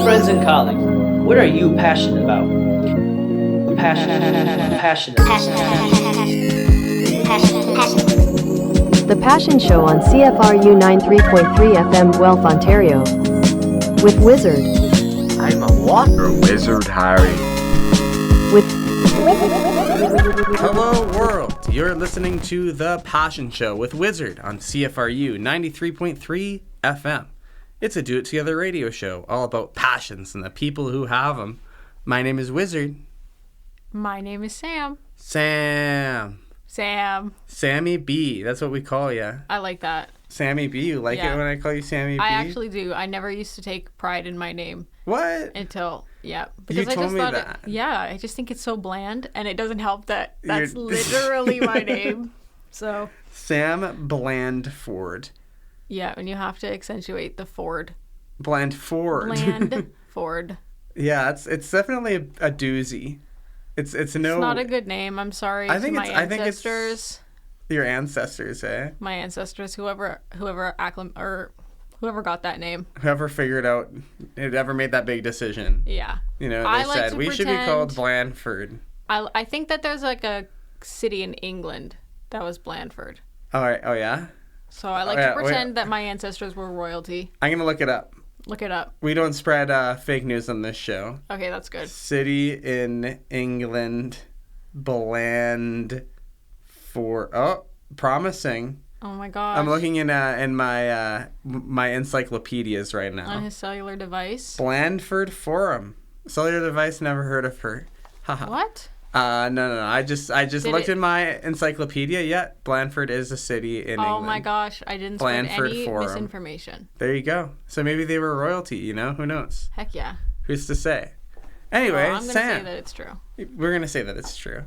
Hello, friends and colleagues. What are you passionate about? Passionate. The Passion Show on CFRU 93.3 FM Guelph, Ontario. With Wizard. I'm a water wizard, Harry. With Hello, world. You're listening to The Passion Show with Wizard on CFRU 93.3 FM. It's a do-it-together radio show all about passions and the people who have them. My name is Wizard. My name is Sam. Sam. Sammy B. That's what we call you. I like that. Sammy B. You like Yeah. it when I call you Sammy B? I actually do. I never used to take pride in my name What? until, You because I told just me thought that. I just think it's so bland, and it doesn't help that that's You're- literally my name. So, Sam Blandford. yeah, and you have to accentuate the Ford. Blandford. Bland Ford. Yeah, it's definitely a doozy. It's no. It's not a good name. I'm sorry I think to my it's- I think it's- ancestors. Your ancestors, eh? My ancestors, whoever got that name. Whoever figured out, whoever made that big decision. Yeah. You know, I they like said to we should be pretend- called Blandford. I think that there's like a city in England that was Blandford. All right. Oh yeah. So I like yeah, to pretend that my ancestors were royalty. I'm gonna look it up. Look it up. We don't spread fake news on this show. Okay, that's good. City in England, Blandford. Oh, promising. Oh my gosh. I'm looking in my encyclopedias right now. On his cellular device. Blandford Forum. Cellular device. Never heard of her. Haha. What? No. I just Did looked it- in my encyclopedia. Yeah, Blandford is a city in England. Oh my gosh, I didn't spread Blandford any Forum. misinformation. There you go. So maybe they were royalty. You know, who knows? Heck yeah. Who's to say? Anyway, Well, I'm gonna Sam. say that it's true. We're gonna say that it's true.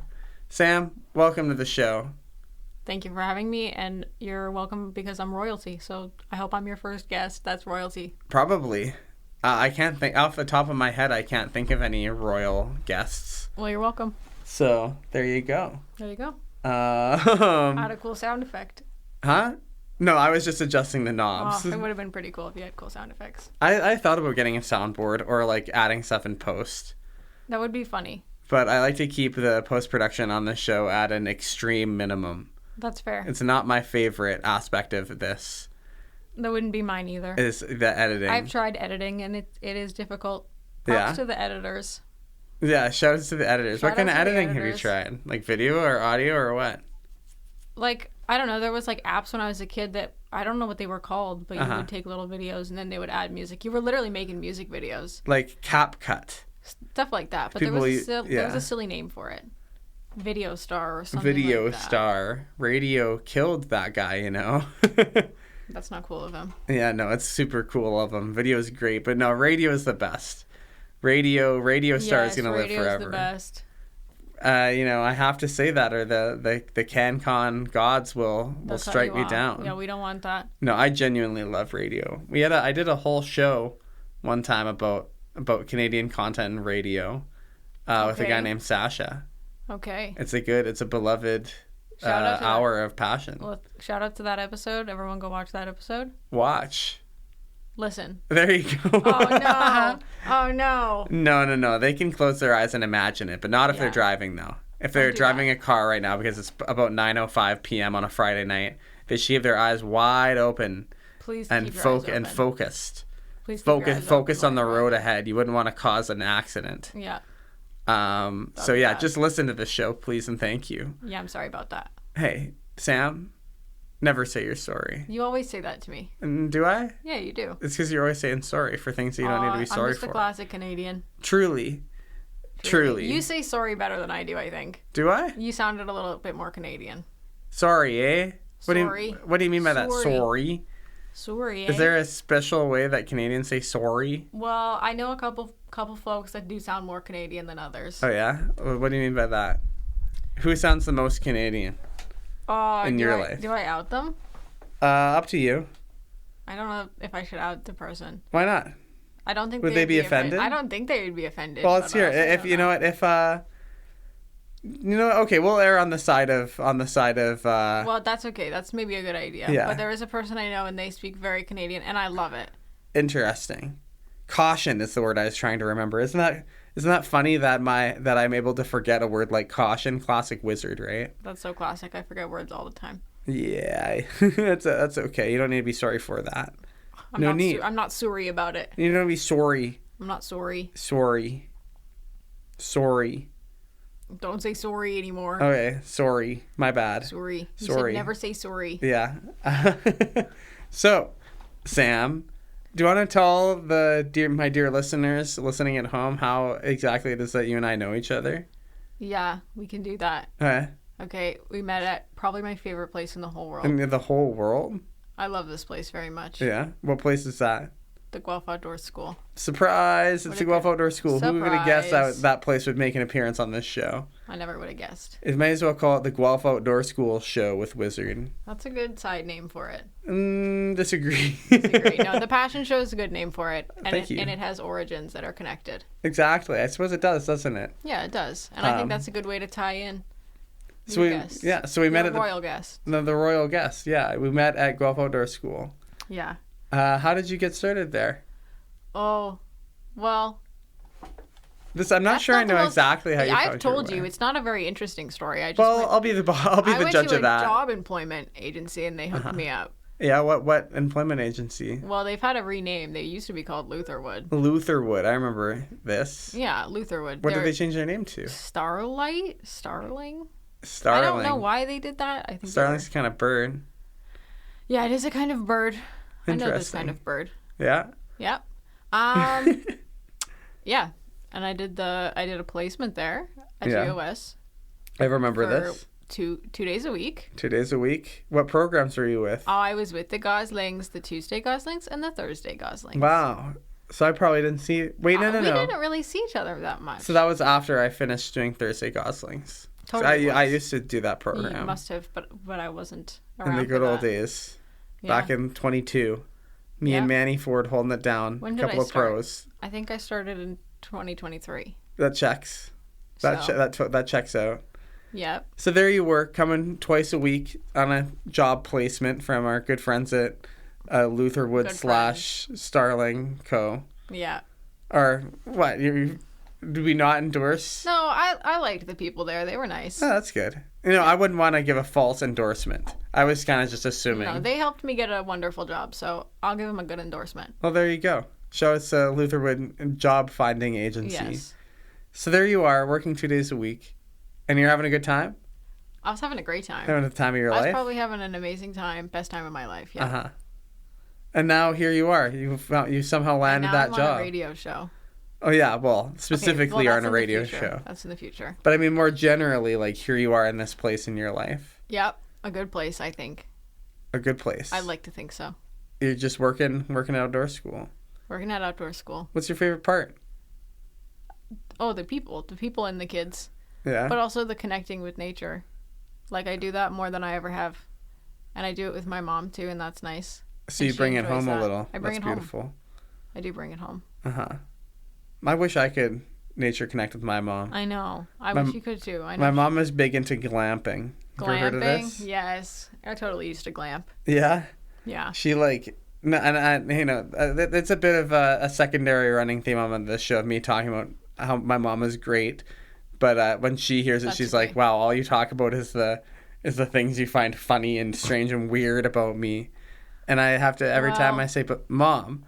Sam, welcome to the show. Thank you for having me, and you're welcome because I'm royalty. So I hope I'm your first guest. That's royalty. Probably. I can't think off the top of my head. I can't think of any royal guests. Well, you're welcome. So there you go. There you go. Um, Add a cool sound effect. huh? No, I was just adjusting the Oh, knobs. it would have been pretty cool if you had cool sound effects. I thought about getting a soundboard or like adding stuff in post, That would be funny. but I like to keep the post production on the show at an extreme minimum. That's fair. It's not my favorite aspect of this. That wouldn't be mine either. Is the editing. I've tried editing, and it is difficult. Props Yeah. to the editors. Yeah, shout out to the editors. What Shout kind of out to the editing have you editors. tried? Like video or audio or what? Like, I don't know, there was like apps when I was a kid that I don't know what they were called, but you Uh-huh. would take little videos and then they would add music. You were literally making music videos, Like CapCut. stuff like that. But People there u- was there yeah. was a silly name for it, Video Star or something. Video like that. star. Radio killed that guy, you know? That's not cool of him. Yeah, no, it's super cool of him. Video is great, but no, radio is the best. Radio star is Yes, gonna live radio's forever. the best. You know, I have to say that, or the CanCon gods will They'll cut strike you me off. down. Yeah, we don't want that. No, I genuinely love radio. I did a whole show one time about Canadian content and radio, with a guy Okay. named Sasha. Okay. It's a beloved Shout out to that. hour of passion. Well, shout out to that episode. Everyone go watch that episode. Watch. Listen. There you go. Oh no. Oh no. No. They can close their eyes and imagine it, but not if they're Yeah. driving, though. If they're do driving a car right now, because it's about 9:05 p.m. on a Friday night, they should have their eyes wide open Please and keep your eyes open. focused. Please keep your eyes Focus open on the while you're road driving. ahead. You wouldn't want to cause an accident. Yeah. So be yeah, bad. just listen to the show, please, and thank you. Yeah, I'm sorry about that. Hey, Sam, never say you're sorry. You always say that to me. And do I? Yeah, you do. It's because you're always saying sorry for things that you don't need to be sorry I'm just for. a classic Canadian. Truly. You say sorry better than I do, I think. Do I? You sounded a little bit more Canadian. Sorry, eh? Sorry. What do you mean by that? Sorry. Sorry. Sorry. Is there a special way that Canadians say sorry? Well, I know a couple folks that do sound more Canadian than others. Oh yeah. What do you mean by that? Who sounds the most Canadian? in your life? Do I out them? Up to you. I don't know if I should out the person. Why not? I don't think Would they'd they be offended? I don't think they would be offended. Well, let's but hear also it. If don't you know what, if okay, we'll err on the side of Well, that's okay. That's maybe a good idea. Yeah. But there is a person I know, and they speak very Canadian, and I love it. interesting. Caution is the word I was trying to remember. Isn't that funny that I'm able to forget a word like caution? Classic wizard, right? That's so classic. I forget words all the time. Yeah, that's okay. You don't need to be sorry for that. I'm not sorry about it. You don't be sorry. I'm not sorry. Sorry. Don't say sorry anymore. Okay, sorry. My bad. Sorry. You Sorry. said never say sorry. Yeah. So, Sam, do you want to tell my dear listeners listening at home how exactly it is that you and I know each other? Yeah, we can do that. Okay, we met at probably my favorite place in the whole world. In the whole world? I love this place very much. Yeah. What place is that? The Guelph Outdoor School. Surprise! It's the Guelph Outdoor School. Surprise. Who would have guessed that place would make an appearance on this show? I never would have guessed. It may as well call it the Guelph Outdoor School Show with Wizard. That's a good side name for it. Disagree. No, the Passion Show is a good name for it. Thank you. And it has origins that are connected. Exactly. I suppose it does, doesn't it? Yeah, it does. And I think that's a good way to tie in. So we met at the royal guest. The royal guest. Yeah, we met at Guelph Outdoor School. Yeah. How did you get started there? Oh, well. I'm not sure I know exactly how you. I've told you it's not a very interesting story. I'll be the judge of that. I went to a job employment agency and they hooked me up. Yeah, what employment agency? Well, they've had a rename. They used to be called Lutherwood. Lutherwood, I remember this. Yeah, Lutherwood. What did they change their name to? Starling. I don't know why they did that. I think Starling's a kind of bird. Yeah, it is a kind of bird. I know this kind of bird. Yeah. Yep. Yeah, and I did a placement there at GOS. I remember this. 2 days a week. 2 days a week. What programs were you with? Oh, I was with the Goslings, the Tuesday Goslings, and the Thursday Goslings. Wow. So I probably didn't see. Wait, no. We didn't really see each other that much. So that was after I finished doing Thursday Goslings. Totally. I used to do that program. You must have, but I wasn't around. In the good old days, back in 22. Me and Manny Ford holding it down. When did couple I of start? pros. I think I started in 2023. That checks. That checks out. Yep. So there you were, coming twice a week on a job placement from our good friends at Lutherwood / Starling Co. Yeah. Or what? Do we not endorse? No, I liked the people there. They were nice. Oh, that's good. I wouldn't want to give a false endorsement. I was kind of just assuming. No, they helped me get a wonderful job, so I'll give them a good endorsement. Well, there you go. Show us a Lutherwood job finding agency. Yes. So there you are, working 2 days a week. And you're having a good time? I was having a great time. Having the time of your life? I was probably having an amazing time. Best time of my life, yeah. Uh-huh. And now here you are. You somehow landed that job. job. I'm on a radio show. Oh, yeah. Well, specifically you're on a radio show. That's in the future. But I mean, more generally, like, here you are in this place in your life. Yep. A good place, I think. A good place. I'd like to think so. You're just working outdoor school. Working at outdoor school. What's your favorite part? Oh, the people and the kids. Yeah. But also the connecting with nature. Like, I do that more than I ever have. And I do it with my mom, too, and that's nice. So you bring it home a little. I bring it home. That's beautiful. I do bring it home. Uh-huh. I wish I could nature connect with my mom. I know. I wish you could, too. I know. My mom is big into glamping. Glamping? Ever heard of this? Yes. I totally used to glamp. Yeah? Yeah. She, like... No, and it's a bit of a secondary running theme on this show of me talking about how my mom is great. But when she hears it, she's like, "Wow, all you talk about is the things you find funny and strange and weird about me." And I have to every time I say, "But Mom,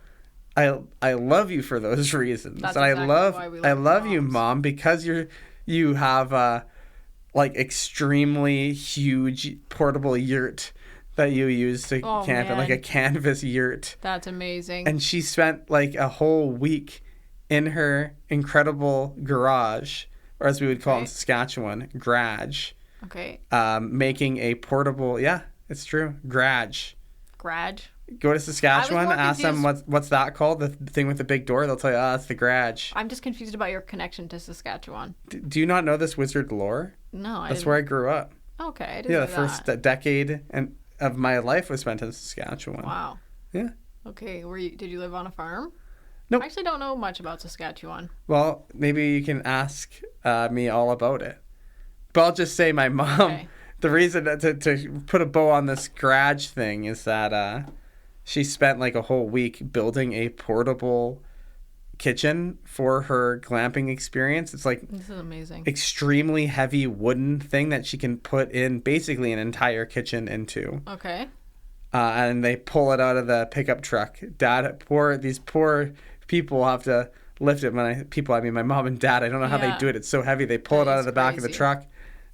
I love you for those reasons, That's and exactly I love you, Mom, because you have like extremely huge portable yurt that you use to camp in, like a canvas yurt." That's amazing. And she spent like a whole week in her incredible garage. Or as we would call it in Saskatchewan, garage. Okay. Making a portable, it's true, garage. Garage? Go to Saskatchewan, ask them what's that called, the thing with the big door. They'll tell you, that's the garage. I'm just confused about your connection to Saskatchewan. Do you not know this wizard lore? No, I That's where I grew up. Okay, I didn't know the first decade of my life was spent in Saskatchewan. Wow. Yeah. Okay, did you live on a farm? Nope. I actually don't know much about Saskatchewan. Well, maybe you can ask me all about it. But I'll just say my mom, the reason to put a bow on this garage thing is that she spent like a whole week building a portable kitchen for her glamping experience. It's like This is amazing. extremely heavy wooden thing that she can put in basically an entire kitchen into. Okay. And they pull it out of the pickup truck. These poor people have to lift it. When I mean my mom and dad. I don't know how they Yeah. do it. It's so heavy. They pull it That out is of the back of the crazy. truck.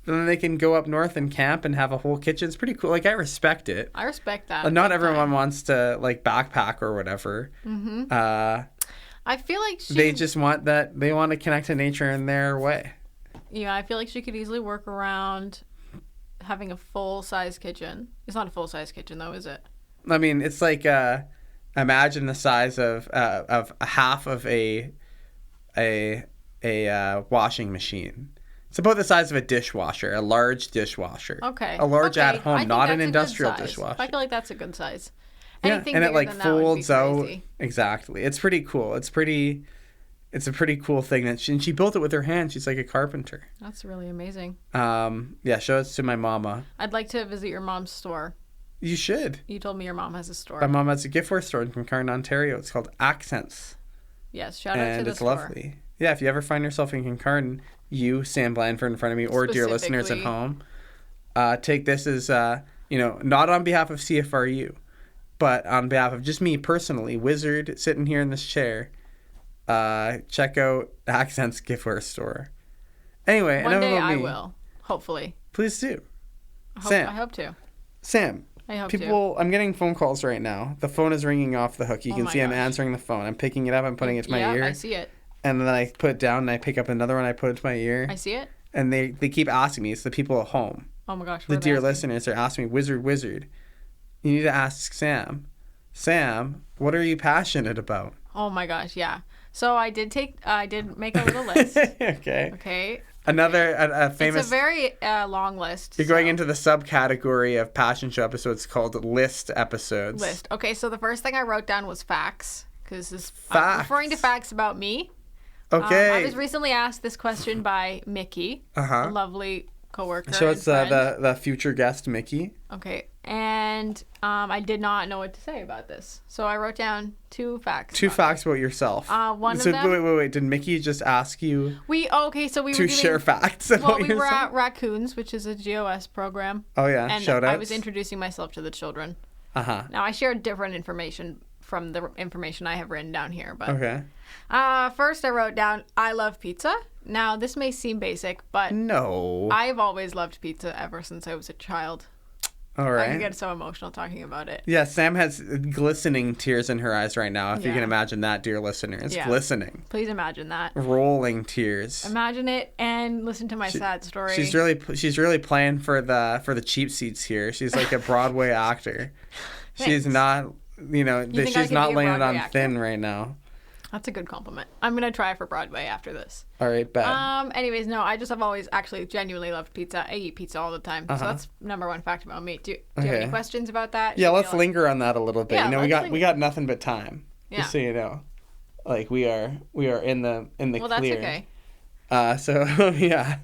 And then they can go up north and camp and have a whole kitchen. It's pretty cool. Like, I respect it. I respect that. But not big everyone time. wants to, like, backpack or whatever. Mm-hmm. Uh, I feel like she. they just want that. They want to connect to nature in their way. Yeah, I feel like she could easily work around having a full-size kitchen. It's not a full-size kitchen, though, is it? I mean, it's like imagine the size of half of a washing machine. It's about the size of a dishwasher, a large dishwasher. Okay. A large Okay, at I home, think not that's an a good industrial size. dishwasher. I feel like that's a good size. Yeah, Anything and it bigger like than that would be folds out. crazy. Exactly. It's pretty cool. It's a pretty cool thing that she built it with her hands. She's like a carpenter. That's really amazing. Yeah, show it to my mama. I'd like to visit your mom's store. You should. You told me your mom has a store. My mom has a giftware store in Kincardine, Ontario. It's called Accents. Yes, shout out to And the it's store. lovely. Yeah, if you ever find yourself in Kincardine, you, Sam Blandford in front of me, or dear listeners at Specifically. home, take this as, not on behalf of CFRU, but on behalf of just me personally, Wizard, sitting here in this chair. Check out Accents Giftware Store. Anyway, One enough day about I me. will. Hopefully. Please do. I Sam. hope to. Sam. I hope People, I'm getting phone calls right now. The phone is ringing off the hook. You Oh can my see I'm gosh. answering the phone. I'm picking it up. I'm putting it to my yeah, ear. I see it. And then I put it down and I pick up another one. I put it to my ear. I see it. And they keep asking me. It's the people at home. Oh my gosh. The what are they dear asking? listeners are asking me, Wizard, you need to ask Sam. Sam, what are you passionate about? Oh my gosh, yeah. So I did make a little list. Okay. Okay. Another a famous. It's a very long list. You're going so- into the subcategory of Passion Show episodes called list episodes. list. Okay, so the first thing I wrote down was facts because this Facts. referring to facts about me. Okay. I was recently asked this question by Mickey, Uh-huh. a lovely coworker. So and it's friend. the future guest, Mickey. Okay, and I did not know what to say about this, so I wrote down two facts. Two about facts about yourself. One of so them- wait. Did Mickey just ask you it. So we to were giving, share facts about Well, we were yourself? at Raccoons, which is a GOS program, Oh yeah, and shout I outs. was introducing myself to the children. Uh-huh. Now I shared different information from the information I have written down here, but Okay. first I wrote down I love pizza. Now this may seem basic, but No. I've always loved pizza ever since I was a child. All I right. can get so emotional talking about it. Yeah, Sam has glistening tears in her eyes right now. If you Yeah. can imagine that, dear listeners, Yeah. glistening, Please imagine that. rolling tears. Imagine it and listen to my sad story. She's really playing for the cheap seats here. She's like a Broadway actor. She's Thanks. not, think I she's could not be a laying it Broadway on actor? thin right now. That's a good compliment. I'm gonna try for Broadway after this. All right, bet. Anyways, no, I just have always actually genuinely loved pizza. I eat pizza all the time, so that's number one fact about me. Do you have Okay. any questions about that? Yeah, Do you let's feel linger on that a little bit. Yeah, we let's got linger. we got nothing but time. Yeah. Just so you know, like we are in the Well, that's clear. okay. So yeah,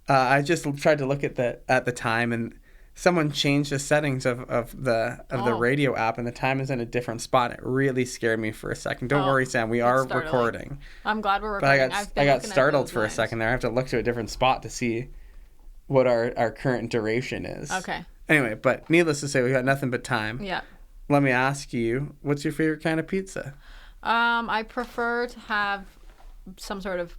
I just tried to look at the time, and someone changed the settings of the Oh. radio app, and the time is in a different spot. It really scared me for a second. Don't Oh, worry, Sam. We that's are startling. recording. I'm glad we're But I recording. got I've been I got looking at startled those for a lines. second there. I have to look to a different spot to see what our current duration is. Okay. Anyway, but needless to say, we got nothing but time. Yeah. Let me ask you, what's your favorite kind of pizza? I prefer to have some sort of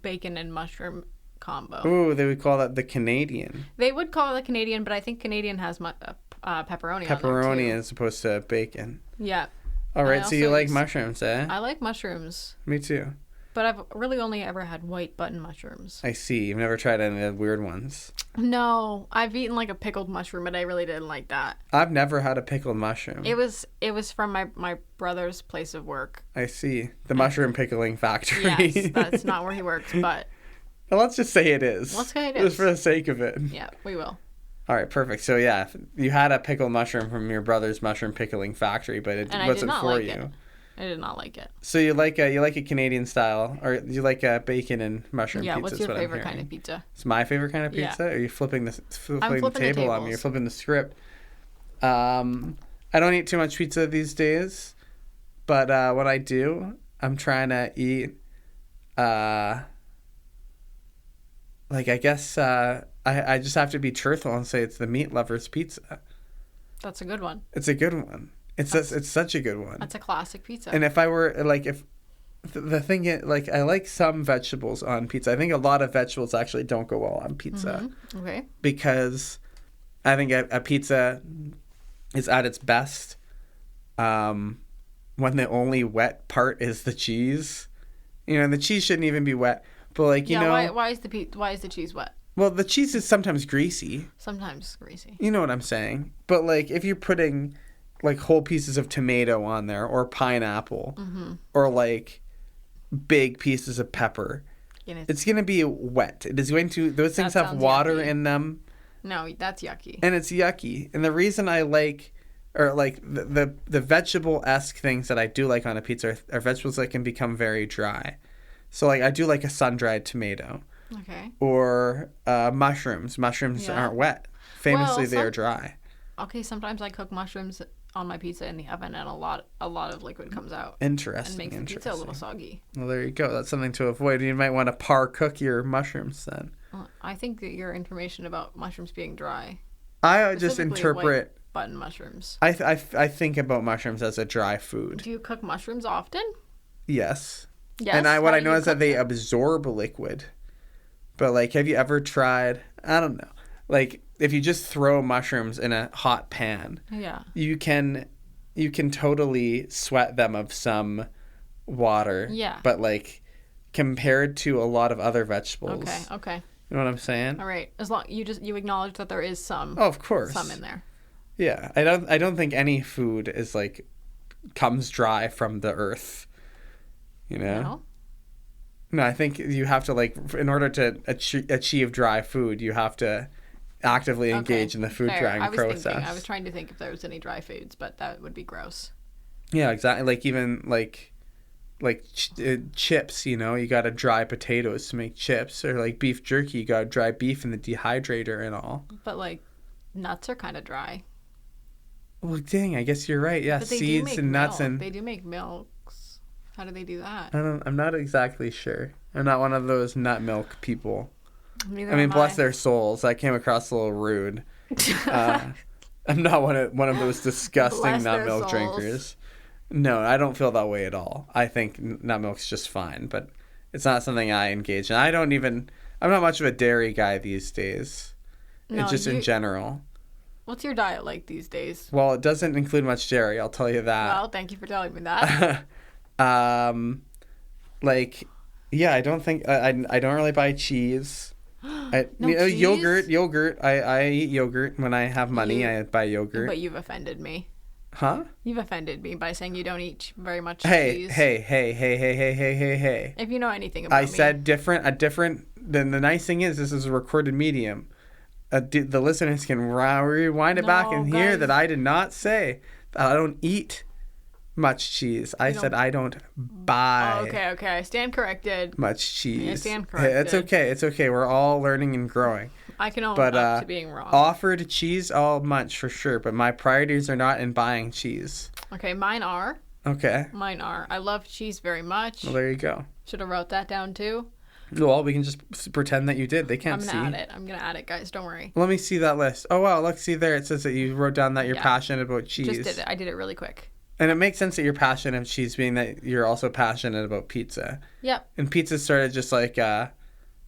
bacon and mushroom combo. Ooh, they would call that the Canadian. They would call it Canadian, but I think Canadian has pepperoni. on there, Pepperoni too. as opposed to bacon. Yeah. All right, I so you also like use- mushrooms, eh? I like mushrooms, Me too. but I've really only ever had white button mushrooms. I see. You've never tried any of the weird ones. No, I've eaten like a pickled mushroom, but I really didn't like that. I've never had a pickled mushroom. It was from my brother's place of work. I see. The mushroom pickling factory. Yes, that's not where he works, but Well, let's just say it is. Let's say it Just is. for the sake of it. yeah, we will. All right, perfect. So yeah, if you had a pickled mushroom from your brother's mushroom pickling factory, but it And I did wasn't not for like you. it. I did not like it. So you like a Canadian style, or you like a bacon and mushroom Yeah, pizza? what's is your what I'm favorite kind hearing. of pizza? It's my favorite kind of Yeah. pizza. Or are you flipping the flipping the table on me? You're tables. flipping the script. I don't eat too much pizza these days, but when I do, I'm trying to eat, like, I guess I just have to be truthful and say it's the Meat Lovers Pizza. That's a good one. It's a good one. It's such a good one. That's a classic pizza. And if I were, like, if the thing is, like, I like some vegetables on pizza. I think a lot of vegetables actually don't go well on pizza. Okay. Because I think a pizza is at its best when the only wet part is the cheese. You know, and the cheese shouldn't even be wet. But, like, you know... why is the cheese wet? Well, the cheese is sometimes greasy. Sometimes greasy. You know what I'm saying? But, like, if you're putting, like, whole pieces of tomato on there or pineapple or, like, big pieces of pepper, it's going to be wet. It is going to... Those things have water yucky in them. No, that's yucky. And it's yucky. And the reason I like... Or, like, the vegetable-esque things that I do like on a pizza are vegetables that can become very dry. So, like, I do like a sun-dried tomato. Okay. Or mushrooms. Mushrooms aren't wet. Famously, they are dry. Okay, sometimes I cook mushrooms on my pizza in the oven, and a lot of liquid comes out. Interesting. And makes the pizza a little soggy. Well, there you go. That's something to avoid. You might want to par cook your mushrooms then. I think that your information about mushrooms being dry. I just interpret... White button mushrooms. I think about mushrooms as a dry food. Do you cook mushrooms often? Yes. Yes. And what I know is that they absorb liquid. But, like, have you ever tried... I don't know. Like, if you just throw mushrooms in a hot pan, you can totally sweat them of some water. Yeah. But, like, compared to a lot of other vegetables. Okay. You know what I'm saying? All right. As long you acknowledge that there is some. Oh, of course. Some in there. Yeah. I don't think any food is, like, comes dry from the earth. You know? No, I think you have to, like, in order to achieve dry food, you have to actively engage in the food drying process. I was trying to think if there was any dry foods, but that would be gross. Yeah, exactly. Like, even, like chips, you know, you got to dry potatoes to make chips. Or, like, beef jerky, you got to dry beef in the dehydrator and all. But, like, nuts are kind of dry. Well, dang, I guess you're right. Yeah, seeds and nuts. And they do make milks. How do they do that? I'm not exactly sure. I'm not one of those nut milk people. Neither I mean, bless their souls. I came across a little rude. I'm not one of those disgusting nut milk drinkers. No, I don't feel that way at all. I think nut milk's just fine, but it's not something I engage in. I'm not much of a dairy guy these days. No, just in general. What's your diet like these days? Well, it doesn't include much dairy, I'll tell you that. Well, thank you for telling me that. Like, yeah, I don't think I don't really buy cheese. Cheese? Yogurt. I eat yogurt when I have money. I buy yogurt. But you've offended me. Huh? You've offended me by saying you don't eat very much cheese. Hey. If you know anything about me. I said different. Then the nice thing is, this is a recorded medium. The listeners can rewind it back and hear that I did not say that I don't eat much cheese. I said I don't buy. Okay. I stand corrected. Much cheese. I stand corrected. Hey, it's okay. We're all learning and growing. I can own up to being wrong. Offered cheese, I'll munch for sure, but my priorities are not in buying cheese. Okay, mine are. Okay. Mine are. I love cheese very much. Well, there you go. Should have wrote that down too. Well, we can just pretend that you did. They can't see. I'm gonna add it, guys. Don't worry. Let me see that list. Oh, wow. Look, see there. It says that you wrote down that you're passionate about cheese. Just did it. I did it really quick. And it makes sense that you're passionate about cheese, being that you're also passionate about pizza. Yep. And pizza's sort of just like a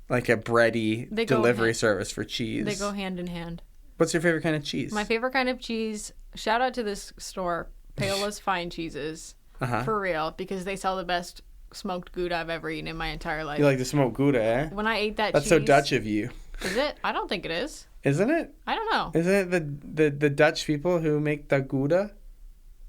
bready delivery service for cheese. They go hand in hand. What's your favorite kind of cheese? My favorite kind of cheese, shout out to this store, Paola's Fine Cheeses. For real, because they sell the best smoked Gouda I've ever eaten in my entire life. You like the smoked Gouda, eh? When I ate that That's cheese... so Dutch of you. Is it? I don't think it is. Isn't it? I don't know. Isn't it the Dutch people who make the Gouda?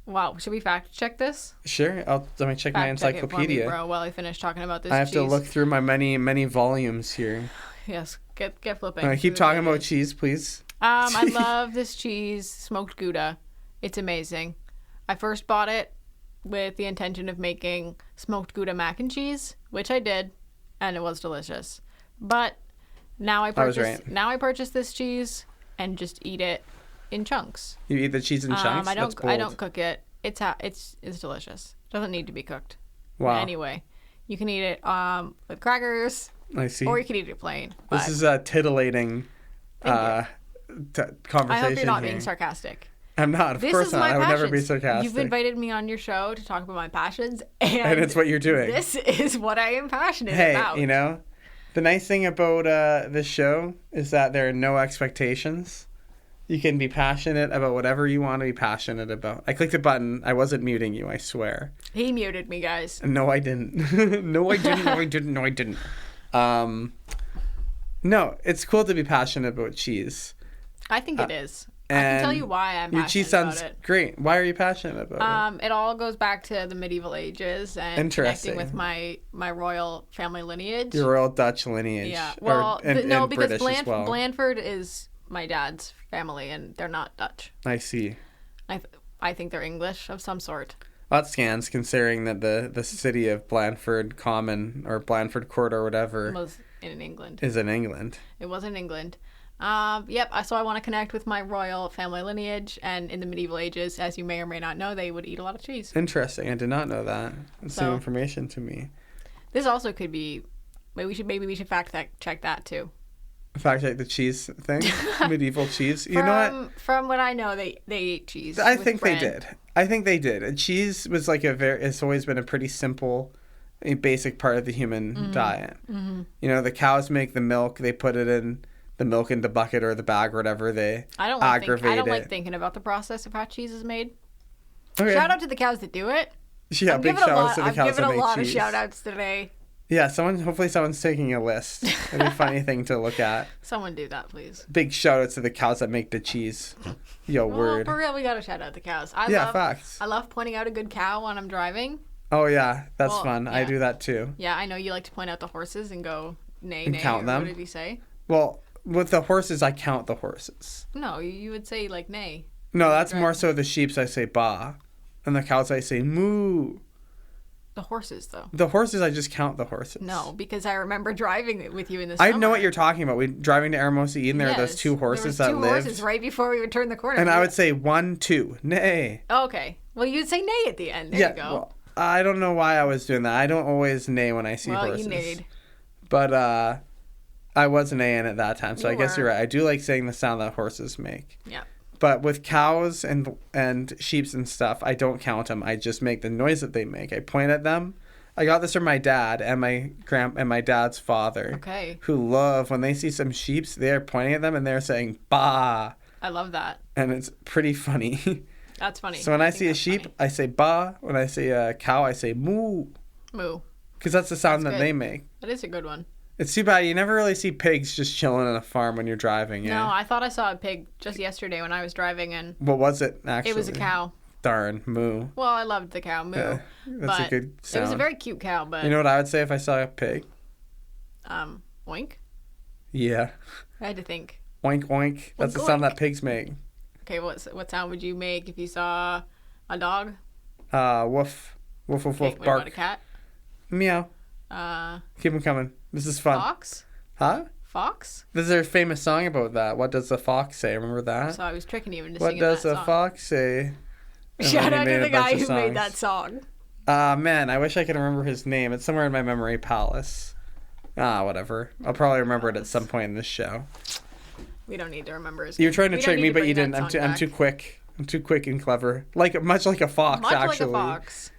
Wow. Should we fact check this? Sure. Let me check my encyclopedia. Fact check it for me, bro, while I finish talking about this I have cheese. to look through my many volumes here. Yes. Get flipping. Keep talking about cheese, please. I love this cheese, smoked Gouda. It's amazing. I first bought it with the intention of making smoked Gouda mac and cheese, which I did, and it was delicious. But now I purchased this cheese and just eat it in chunks. You eat the cheese in chunks? I don't cook it. It's delicious. Doesn't need to be cooked. Wow. Anyway, you can eat it with crackers, I see. or you can eat it plain. This but is a titillating conversation. I hope you're not here. being sarcastic. I'm not. Of This course is not. my I would never be passions. sarcastic. You've invited me on your show to talk about my passions, and And it's what you're doing. This is what I am passionate Hey, about. you know, the nice thing about this show is that there are no expectations. You can be passionate about whatever you want to be passionate about. I clicked a button. I wasn't muting you, I swear. He muted me, guys. No, I didn't. No, I didn't. No, I didn't. No, I didn't. No, it's cool to be passionate about cheese. I think it is. I can tell And you why I'm Your passionate cheese sounds about it. great. Why are you passionate about it? It all goes back to the medieval ages and Interesting. connecting with my royal family lineage. Your Royal Dutch lineage. Yeah. Well, and no, because British as well. Blandford is my dad's family, and they're not Dutch. I see. I think they're English of some sort. That scans, considering that the city of Blandford Common or Blandford Court or whatever Was in England. is in England. It was in England. Yep. So I want to connect with my royal family lineage, and in the medieval ages, as you may or may not know, they would eat a lot of cheese. Interesting. I did not know that. It's new So- information to me. This also could be. Maybe we should fact check that too. In fact, like the cheese thing, medieval cheese. You know what? From what I know, they ate cheese. I with think bread. they did. I think they did. And cheese was like it's always been a pretty simple, a basic part of the human diet. Mm-hmm. You know, the cows make the milk. They put it in the milk in the bucket or the bag or whatever. They I don't aggravate it. like thinking about the process of how cheese is made. Okay. Shout out to the cows that do it. Yeah, I'm big giving shout outs to the I'm cows giving that a make lot cheese. of shout outs today. Yeah, hopefully someone's taking a list. It'd be a funny thing to look at. Someone do that, please. Big shout outs to the cows that make the cheese. Yo, Well, word. for real, we gotta shout out the cows. Facts. I love pointing out a good cow when I'm driving. Oh yeah, that's Well, fun. I yeah. do that too. Yeah, I know you like to point out the horses and go nay, And nay. count or them? What did he say? Well, with the horses, I count the horses. No, you would say like nay. No, that's Right. more so the sheeps. I say ba, and the cows I say moo. The horses, though. The horses, I just count the horses. No, because I remember driving with you in the I summer. know what you're talking about. We driving to Hermosa Eden. There are those Yes, two horses there that was two lived, horses right before we would turn the corner. and I would say 1, 2, nay. Okay. Well, you'd say nay at the end. There Yeah. you go. Well, I don't know why I was doing that. I don't always neigh when I see horses. you neighed. But I was neighing at that time, so You I guess were. you're right. I do like saying the sound that horses make. Yeah. But with cows and sheeps and stuff, I don't count them. I just make the noise that they make. I point at them. I got this from my dad and my dad's father. Okay. Who love when they see some sheeps, they're pointing at them and they're saying "ba," I love that. and it's pretty funny. That's funny. So when I think see a that's sheep, funny. I say "ba." When I see a cow, I say "moo," Moo. because that's the sound That's that good. they make. That is a good one. It's too bad you never really see pigs just chilling on a farm when you're driving. Yeah. No, I thought I saw a pig just yesterday when I was driving, and What was it actually? it was a cow. Darn, moo. Well, I loved the cow, moo. Yeah, that's but a good It was sound. a very cute cow, but You know what I would say if I saw a pig? oink. Yeah. I had to think. Oink, oink. That's the Oink, sound oink. that pigs make. Okay, what sound would you make if you saw a dog? Woof. Woof, woof, Okay, woof, what about a bark. cat? Meow. Uh, Keep them coming. This is fun. fox. Huh? Fox. There's a famous song about that. What does the fox say? Remember that? So I was tricking you into What singing does that the song. fox say? And Shout then he out made to a the guy bunch of who made songs. that song. Man, I wish I could remember his name. It's somewhere in my memory palace. Whatever. I'll probably remember it at some point in this show. We don't need to remember his. You were name. trying to We don't trick need me, to but you bring didn't. that I'm song I'm back. too quick. I'm too quick and clever. Much like a fox, Much actually. like a fox.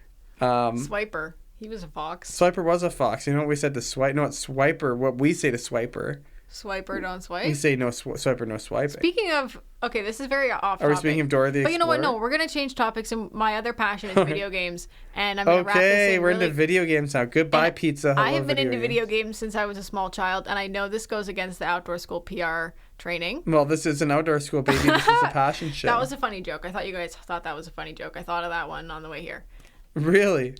Um, Swiper. He was a fox. Swiper was a fox. You know what we said to swipe? No, it's swiper. What we say to swiper. Swiper, don't We swipe. say no swiper, no swiping. Speaking of, okay, this is very off. Are we topic. speaking of Dora the But you know what? No, Explorer? we're gonna change topics. And my other passion is video games, and I'm gonna wrap this Okay, in we're really. into video games now. Goodbye, And pizza. Hello, I have been into games. video games since I was a small child, and I know this goes against the outdoor school PR training. Well, this is an outdoor school, baby. This is a passion show. That was a funny joke. I thought you guys thought that was a funny joke. I thought of that one on the way here. Really?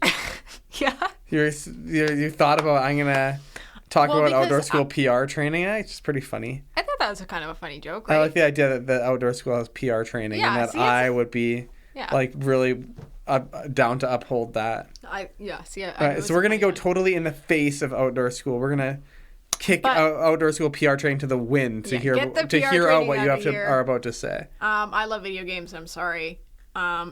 Yeah. You thought about I'm gonna talk Well, about because outdoor school PR training. It's just pretty funny. I thought that was a kind of a funny joke, I right? like the idea that the outdoor school has PR training Yeah, and that see, it's- I would be Yeah. like really down to uphold that. See. All right, so we're gonna go totally in the face of outdoor school. We're gonna kick But- outdoor school PR training to the wind to Yeah, hear get the to PR hear out training what you out have of to here. are about to say. I love video games. I'm sorry.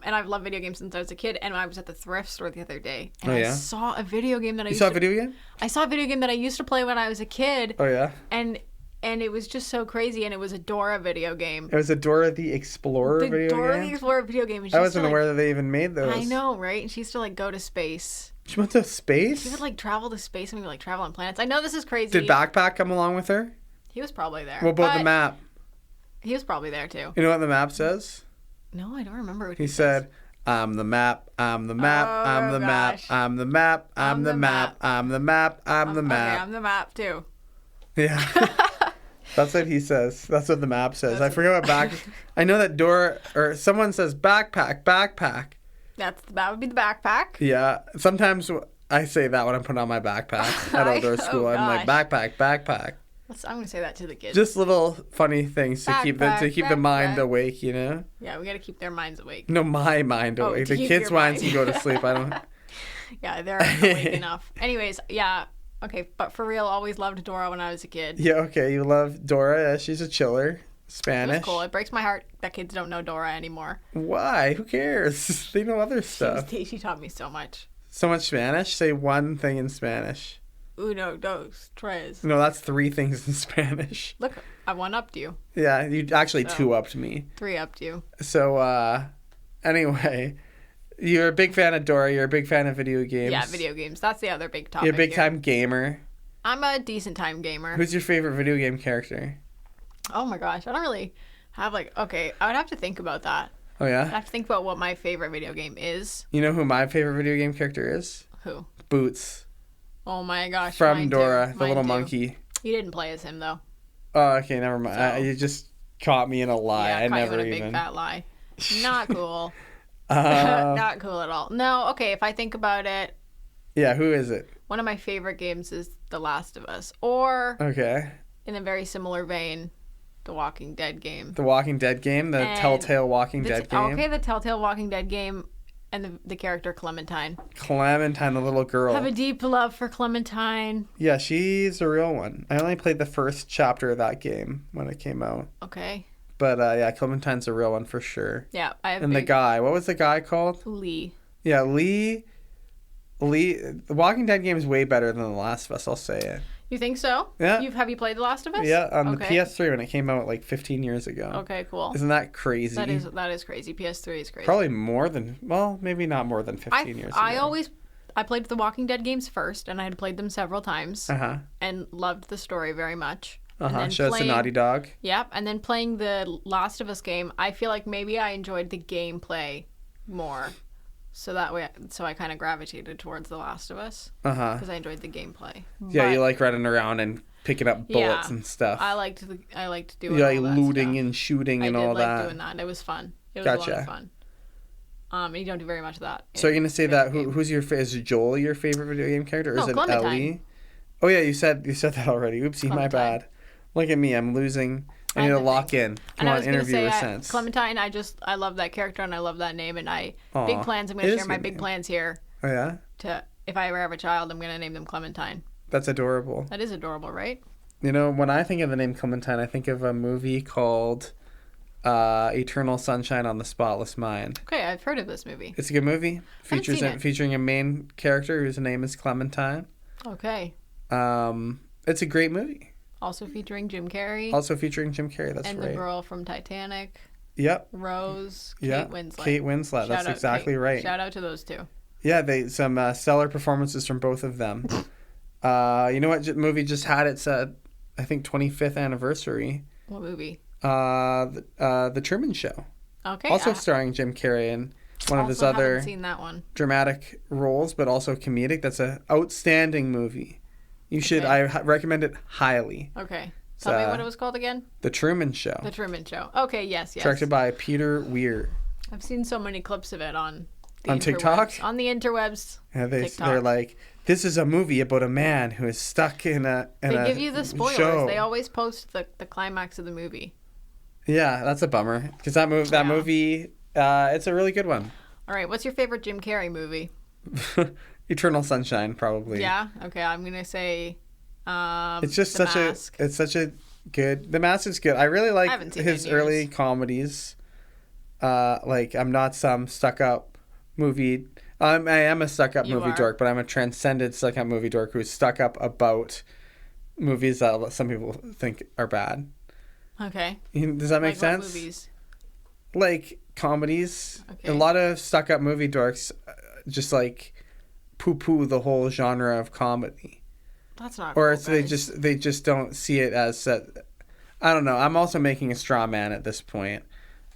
And I've loved video games since I was a kid. And I was at the thrift store the other day, and Oh, yeah? I saw a video game that I You used saw a to, video game? I saw a video game that I used to play when I was a kid, Oh, yeah? and it was just so crazy. And it was a Dora video game. It was a Dora the Explorer The video Dora game? the Explorer video game. And she I used to, wasn't like, aware that they even made those. I know, right? And she used to like go to space. She went to space? She would like travel to space and we would like travel on planets. I know this is crazy. Did Backpack come along with her? He was probably there. What about the but map? He was probably there too. You know what the map says? No, I don't remember what He says. said, I'm the map, I'm the map, Oh, I'm the map, gosh. I'm the map, I'm the map, I'm the map, I'm the Okay, map. I'm the map too. Yeah. That's what he says. That's what the map says. I forget what back. I know that Dora or someone says backpack, backpack. That would be the backpack. Yeah. Sometimes I say that when I'm putting on my backpack at outdoor school. Oh, I'm like backpack, backpack. I'm gonna say that to the kids. Just little funny things to keep the mind backpack. awake, you know. Yeah, we gotta keep their minds awake. No, my mind Oh, awake. to The keep kids' your minds mind. can go to sleep. I don't. Yeah, they're awake enough. Anyways, yeah. Okay, but for real, always loved Dora when I was a kid. Yeah. Okay. You love Dora. Yeah, she's a chiller. It Spanish. was cool. It breaks my heart that kids don't know Dora anymore. Why? Who cares? They know other stuff. She taught me so much. So much Spanish. Say one thing in Spanish. Uno, dos, tres. No, that's 3 things in Spanish. Look, I one-upped you. Yeah, you actually So. 2-upped me. 3-upped you. So, anyway, you're a big fan of Dora. You're a big fan of video games. Yeah, video games. That's the other big topic. You're a big here. time gamer. I'm a decent time gamer. Who's your favorite video game character? Oh my gosh, I don't really have okay, I would have to think about that. Oh, I yeah? have to think about what my favorite video game is. You know who my favorite video game character is? Who? Boots. Oh my gosh. From mine Dora, too. the Mine little too. monkey. You didn't play as him though. Oh, okay, never mind. So- You just caught me in a lie. Yeah, I caught you never in a even. big fat lie. Not cool. Uh, Not cool at all. No, okay, if I think about it, yeah, who is it? one of my favorite games is The Last of Us. Or, Okay. in a very similar vein, The Walking Dead game. The Walking Dead game, the And Telltale Walking Dead game. Okay, the Telltale Walking Dead game and the character Clementine. Clementine, the little girl. Have a deep love for Clementine. Yeah, she's a real one. I only played the first chapter of that game when it came out. Okay. But yeah, Clementine's a real one for sure. Yeah, I have And the guy, what was the guy called? Lee. Yeah, Lee. The Walking Dead game is way better than The Last of Us, I'll say it. You think so? Yeah. Have you played The Last of Us? Yeah, on the Okay. PS3 when it came out like 15 years ago. Okay, cool. Isn't that crazy? That is crazy. PS3 is crazy. Probably more than, well, maybe not more than 15 years ago. I played the Walking Dead games first, and I had played them several times, Uh-huh. and loved the story very much. And Uh-huh. then Shouts to playing- Naughty Dog. Yep, and then playing the Last of Us game, I feel like maybe I enjoyed the gameplay more. So I kind of gravitated towards The Last of Us Uh-huh. because I enjoyed the gameplay. Yeah, But you like running around and picking up bullets Yeah, and stuff. I liked doing You like all that looting stuff. and shooting and I all did like that. doing that. It was fun. It was a lot Gotcha. of fun. And you don't do very much of that. So you're gonna say that game. who's is Joel your favorite video game character, or No, is it Clementine. Ellie? Oh yeah, you said that already. Oopsie, my Clementine. bad. Look at me, I'm losing. I need to lock in. Come And I on, was gonna interview say her sense. Clementine. I love that character and I love that name. And Aw, big plans. I'm it gonna is share a my good big name. plans here. Oh yeah, To if I ever have a child, I'm gonna name them Clementine. that's adorable. That is adorable, right? You know, when I think of the name Clementine, I think of a movie called Eternal Sunshine on the Spotless Mind. Okay, I've heard of this movie. It's a good movie. Haven't seen it. Featuring a main character whose name is Clementine. Okay. It's a great movie. Also featuring Jim Carrey Also featuring Jim Carrey. That's and right. the girl from Titanic, Yep. Rose, Yeah. Kate Winslet. Kate Winslet. Shout That's out exactly Kate. right. Shout out to those two. Yeah, some stellar performances from both of them. You know what movie just had its I think 25th anniversary? What movie? The Truman Show. Okay. Also I starring Jim Carrey in one of his also other haven't seen that one. dramatic roles, but also comedic. That's an outstanding movie. You should. Okay. I recommend it highly. Okay. Tell me what it was called again. The Truman Show. The Truman Show. Okay. Yes. Directed by Peter Weir. I've seen so many clips of it on the On TikTok? interwebs. On the interwebs. Yeah, they're TikTok. like, this is a movie about a man who is stuck in a They give you the spoilers. show. They always post the climax of the movie. Yeah, that's a bummer because that movie, it's a really good one. All right. What's your favorite Jim Carrey movie? Eternal Sunshine, probably. Yeah. Okay. I'm gonna say. It's just The such Mask. it's such a good. The Mask is good. I really I like haven't seen it his in years. early comedies. Like, I'm not some stuck-up movie. I am a stuck-up You movie are. dork, but I'm a transcended stuck-up movie dork who's stuck up about movies that some people think are bad. Okay. Does that make Like sense? What movies? Like comedies. Okay. A lot of stuck-up movie dorks just like poo-poo the whole genre of comedy. That's not. Or cool, it's they guys. just don't see it as I don't know. I'm also making a straw man at this point,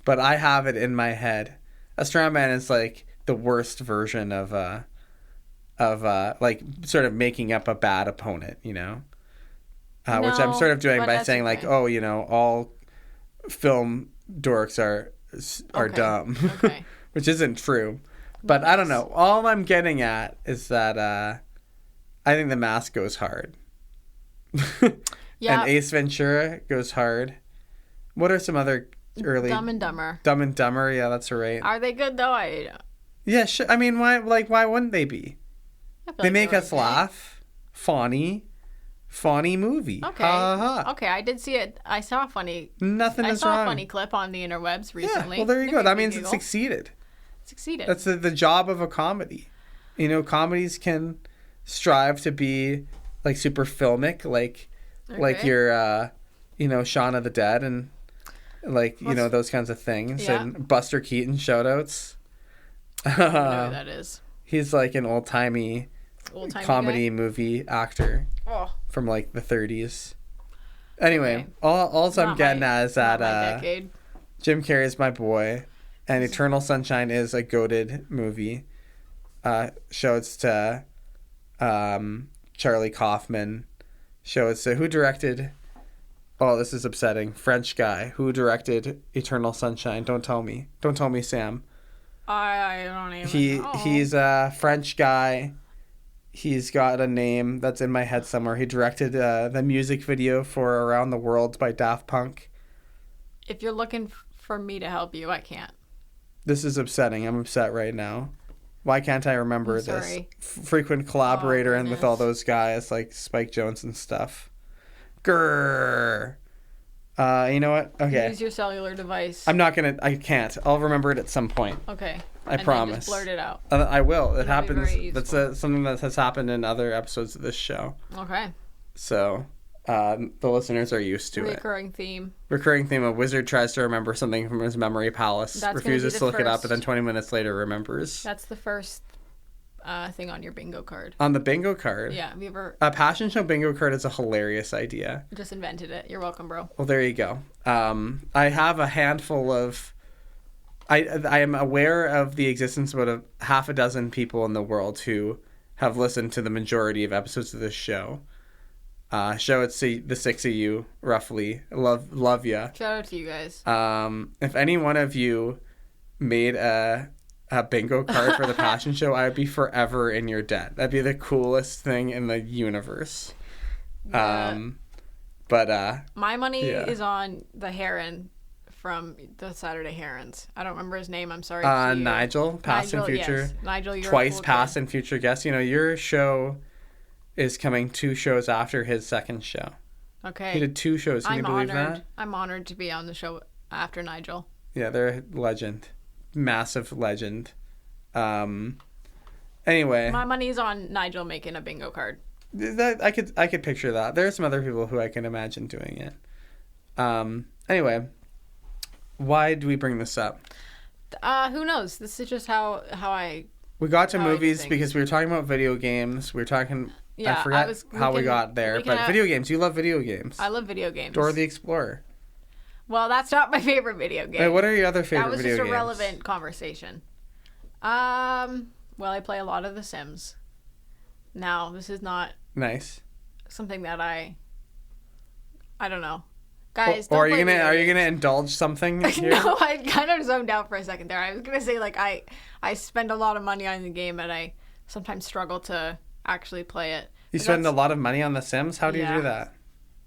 but I have it in my head. A straw man is like the worst version of like sort of making up a bad opponent, you know, which I'm No, sort of doing but by that's saying like, okay. oh, you know, all film dorks are Okay. dumb, Okay. which isn't true. But I don't know. All I'm getting at is that I think The Mask goes hard. Yeah. And Ace Ventura goes hard. What are some other early Dumb and Dumber. Dumb and Dumber? Yeah, that's right. Are they good though? I Yeah, I mean, why wouldn't they be? feel They like make they're us okay. laugh. Funny movie. Okay. Ha ha ha. Okay, I did see it. I saw a funny. Nothing I is saw wrong. a funny clip on the interwebs Yeah, recently. well, there you It go. made That me means it giggle. succeeded. Succeeded. That's the job of a comedy. You know, comedies can strive to be like super filmic, like Okay. your you know, Shaun of the Dead and like, you know, those kinds of things. Yeah. And Buster Keaton shoutouts. I don't know who that is. He's like an old-timey Old-timey comedy guy? movie actor Oh, from like the 30s. Anyway, Okay. all I'm not getting my- at is not that my decade. Jim Carrey is my boy, and Eternal Sunshine is a goated movie. Shouts to Charlie Kaufman. Shouts to who directed. Oh, this is upsetting. French guy who directed Eternal Sunshine. Don't tell me. Don't tell me, Sam. I don't even know. He's a French guy. He's got a name that's in my head somewhere. He directed the music video for Around the World by Daft Punk. If you're looking for me to help you, I can't. This is upsetting. I'm upset right now. Why can't I remember I'm this? sorry. Frequent collaborator and with all goodness. those guys like Spike Jonze and stuff. Grrr. You know what? Okay. Use your cellular device. I can't. I'll remember it at some point. Okay. I And then promise. just blurt it out. I will. It That'll be happens. very That's useful. something that has happened in other episodes of this show. Okay. So the listeners are used to it. Recurring theme. Recurring theme: a wizard tries to remember something from his memory palace, That's gonna refuses be to the look it up, and then first. 20 minutes later remembers. That's the first thing on your bingo card. On the bingo card. Yeah. Have you ever A passion show bingo card is a hilarious idea. just invented it? You're welcome, bro. Well, there you go. I have a handful of. I am aware of the existence of about half a dozen people in the world who have listened to the majority of episodes of this show. Show it to the six of you, roughly. Love ya. Shout out to you guys. If any one of you made a bingo card for the Passion Show, I would be forever in your debt. That'd be the coolest thing in the universe. Yeah. But My money yeah. is on the Heron from the Saturday Herons. I don't remember his name. I'm sorry. to you. Nigel, past and Nigel, future, yes. Nigel, you're a twice cool past kid. and future guest. You know, your show is coming 2 shows after his second show. Okay. He did 2 shows. Can you believe that? I'm honored to be on the show after Nigel. Yeah, they're a legend, massive legend. Anyway, My money's on Nigel making a bingo card. that I could picture that. There are some other people who I can imagine doing it. Anyway, why do we bring this up? Who knows? This is just how I. We got to How I do movies things. because we were talking about video games. We were talking. Yeah, I forgot how we can- got there, we can but video games. You love video games. I love video games. Dora the Explorer. Well, that's not my favorite video game. Wait, what are your other favorite that was video just a games? relevant conversation. Well, I play a lot of The Sims. Now, this is not Nice. something that I don't know. Guys, Or are don't you play gonna video games. indulge something here? No, I kind of zoned out for a second there. I was gonna say like I spend a lot of money on the game, and I sometimes struggle to actually play it. You But spend a that's- lot of money on The Sims. How do you Yeah. do that?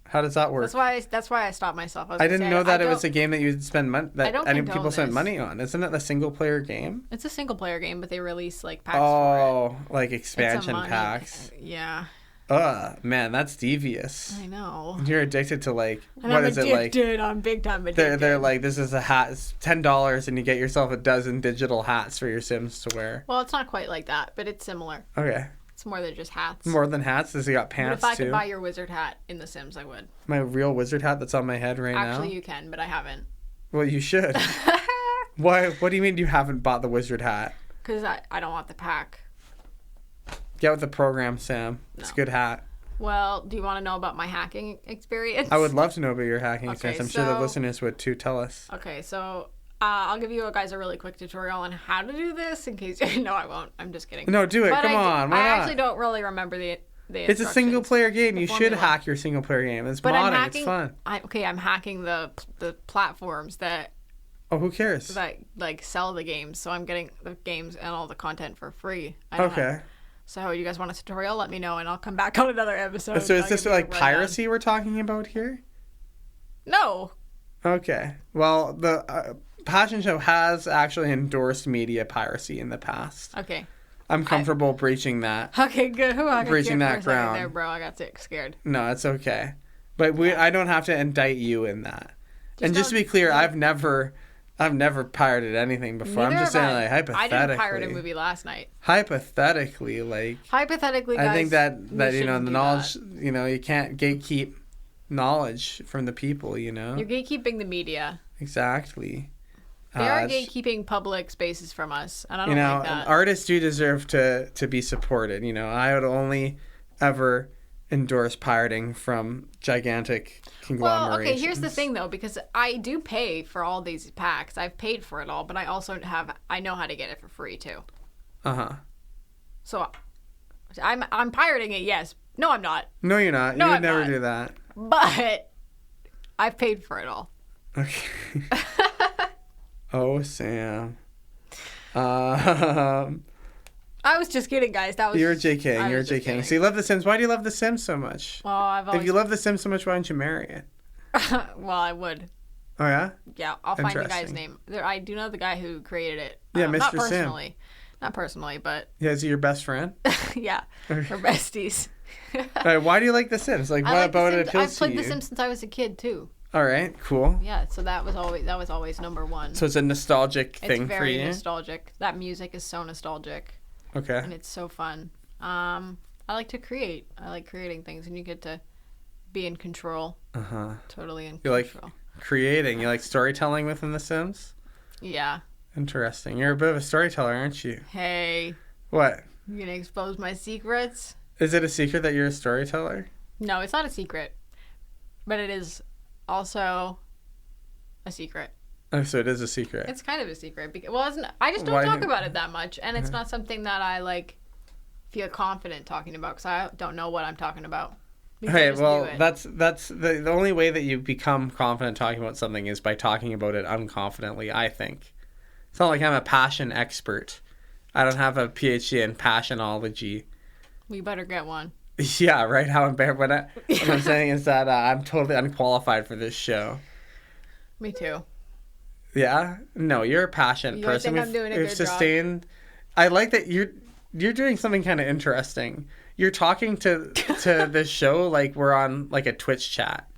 How does that work? That's why I stopped myself. I didn't know that it was a game that you'd spend money. I That don't any condone people spend this. money on. Isn't it a single player game? It's a single player game, but they release like packs for Oh, like it. It's a expansion money- packs. Yeah. Man, that's devious. I know. You're addicted to like, And what I'm is it like? addicted. I'm big time addicted. They're like, this is a hat. It's $10, and you get yourself a dozen digital hats for your Sims to wear. Well, it's not quite like that, but it's similar. Okay. It's more than just hats. More than hats? Does he got But pants if I too? could buy your wizard hat in The Sims, I would. My real wizard hat that's on my head right Actually, now? you can, but I haven't. Well, you should. Why? What do you mean you haven't bought the wizard hat? Because I don't want the pack. Get with the program, Sam. It's a No. good hat. Well, do you want to know about my hacking experience? I would love to know about your hacking Okay, experience. I'm sure the so- listeners would too. Tell us. Okay, so I'll give you guys a really quick tutorial on how to do this in case... No, I won't. I'm just kidding. No, do it. But Come on. Why I not? actually don't really remember the It's a single instructions. player game. You The should formula. hack your single player game. It's But I'm modding. hacking... It's fun. I'm hacking the platforms that Oh, who cares? like sell the games, so I'm getting the games and all the content for free. I don't Okay. have- So you guys want a tutorial? Let me know, and I'll come back on another episode. So I'll is this give you a like rundown. piracy we're talking about here? No. Okay. Well, the Passion Show has actually endorsed media piracy in the past. Okay. I'm comfortable breaching that. Okay, good. Who I got Breaching scared that for a second ground. there, bro. I got scared. No, it's okay. But I don't have to indict you in that. And just to don't- be clear, I've never pirated anything before. I'm Neither just saying, have like, I hypothetically. didn't pirate a movie last night. Hypothetically, like, Hypothetically, guys, I think that we you know, shouldn't the do knowledge, that. you know, you can't gatekeep knowledge from the people, you know. You're gatekeeping the media. Exactly. They are it's- gatekeeping public spaces from us, and I don't you know, like that. artists do deserve to be supported. You know, I would only ever endorse pirating from gigantic Well, conglomerations. okay, here's the thing though, because I do pay for all these packs. I've paid for it all, but I also I know how to get it for free too. Uh-huh. So I'm pirating it, yes. No, I'm not. No, you're not. No, you would I'm never not. do that. But I've paid for it all. Okay. Oh, Sam. I was just kidding, guys. That was You're JK. I You're was just JK. kidding. So you love The Sims. Why do you love The Sims so much? Well, I've always If you love The Sims so much, why don't you marry it? well, I would. Oh, yeah? Yeah, I'll find the guy's Interesting. name. I do know the guy who created it. Yeah, Not Mr. Sim. personally. Not personally, but Yeah, is he your best friend? yeah, we're besties. All right, why do you like The Sims? Like, I what like The about it Sims. appeals I've played to you? The Sims since I was a kid too. All right, cool. Yeah, so that was always number one. So it's a nostalgic It's thing for very you? nostalgic. That music is so nostalgic, Okay. and it's so fun. I like to create. I like creating things, and you get to be in control. Uh-huh. Totally in You like control. creating. You like storytelling within The Sims? Yeah. Interesting. You're a bit of a storyteller, aren't you? Hey, What? you gonna expose my secrets? Is it a secret that you're a storyteller? No, it's not a secret, but it is also a secret. Oh, so it is a secret. It's kind of a secret because I just don't Why- talk about it that much, and it's not something that I like feel confident talking about because I don't know what I'm talking about. Because I Okay, just well, do it. that's the only way that you become confident talking about something is by talking about it unconfidently, I think. It's not like I'm a passion expert. I don't have a PhD in passionology. We better get one. Yeah, right? How embarrassed. What I'm saying is that I'm totally unqualified for this show. Me too. Yeah? No, you're a passionate You guys person. think I'm doing a We've good job? sustained. I like that you're doing something kind of interesting. You're talking to this show like we're on like a Twitch chat.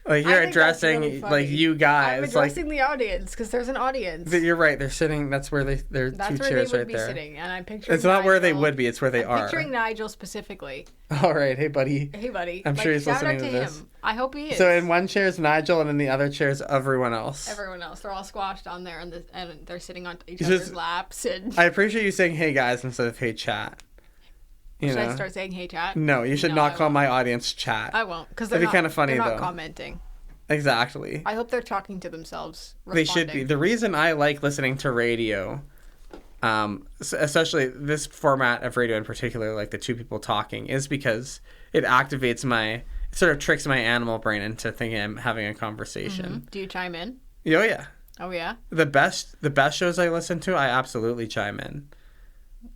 Like you're I think that's addressing really funny. like you I'm guys. Like addressing the audience because there's an audience. you're right. They're sitting. That's where they're That's two where chairs they would right be there. sitting, and I'm picturing. It's not where they Nigel. would be. It's where they I'm are. picturing Nigel specifically. All right, hey buddy. Hey, buddy. I'm sure he's shout listening out to to this. him. I hope he is. So in one chair is Nigel, and in the other chair is everyone else. Everyone else, they're all squashed on there, and they're sitting on each You other's just- laps. And I appreciate you saying "Hey guys" instead of "Hey chat." You should know. I start saying "Hey chat"? No, you should No, not I call won't. my audience chat. I won't because That'd be kinda funny, they're not though. commenting. Exactly. I hope they're talking to themselves. They should be. responding. The reason I like listening to radio, especially this format of radio in particular, like the two people talking, is because it activates it sort of tricks my animal brain into thinking I'm having a conversation. Do you chime in? Oh yeah. Oh yeah. The best shows I listen to, I absolutely chime in.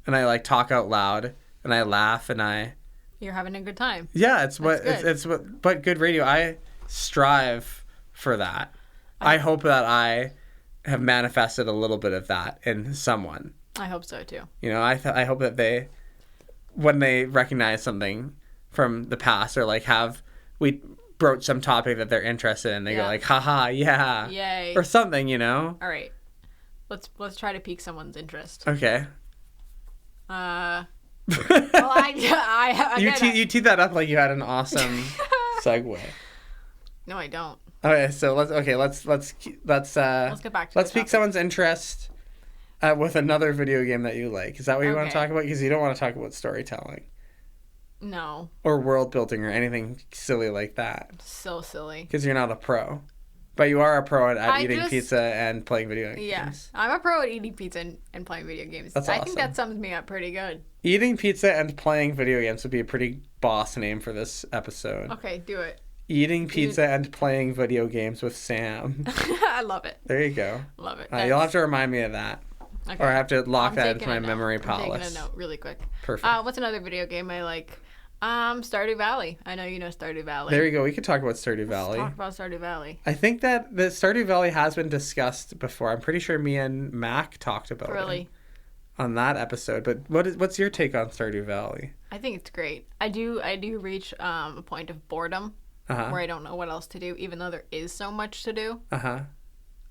And I like talk out loud and I laugh and You're having a good time. yeah, it's what That's good. it's what but good radio. I strive for that. I hope that I have manifested a little bit of that in someone. I hope so too. You know, I hope that they when they recognize something from the past, or like we broach some topic that they're interested in, they go like, haha, yeah. Yay. Or something, you know? All right. Let's try to pique someone's interest. Okay. Well, I You teed that up like you had an awesome segue. No, I don't. Okay, so let's get back to let's pique someone's interest with another video game that you like. Is that what you want to talk about? Because you don't want to talk about storytelling. No. Or world building or anything silly like that. So silly. Because you're not a pro. But you are a pro at eating pizza and playing video games. Yeah. I'm a pro at eating pizza and playing video games. That's awesome. I think that sums me up pretty good. Eating pizza and playing video games would be a pretty boss name for this episode. Okay, do it. Eating pizza and playing video games with Sam. I love it. There you go. Love it. You'll have to remind me of that. Okay. Or I have to lock that into my memory I'm palace. taking a note really quick. Perfect. What's another video game I like? Stardew Valley. I know you know Stardew Valley. There you go. We could talk about Stardew Valley. Let's talk about Stardew Valley. I think that the Stardew Valley has been discussed before. I'm pretty sure me and Mac talked about it on that episode. But what's your take on Stardew Valley? I think it's great. I do reach a point of boredom where I don't know what else to do, even though there is so much to do. I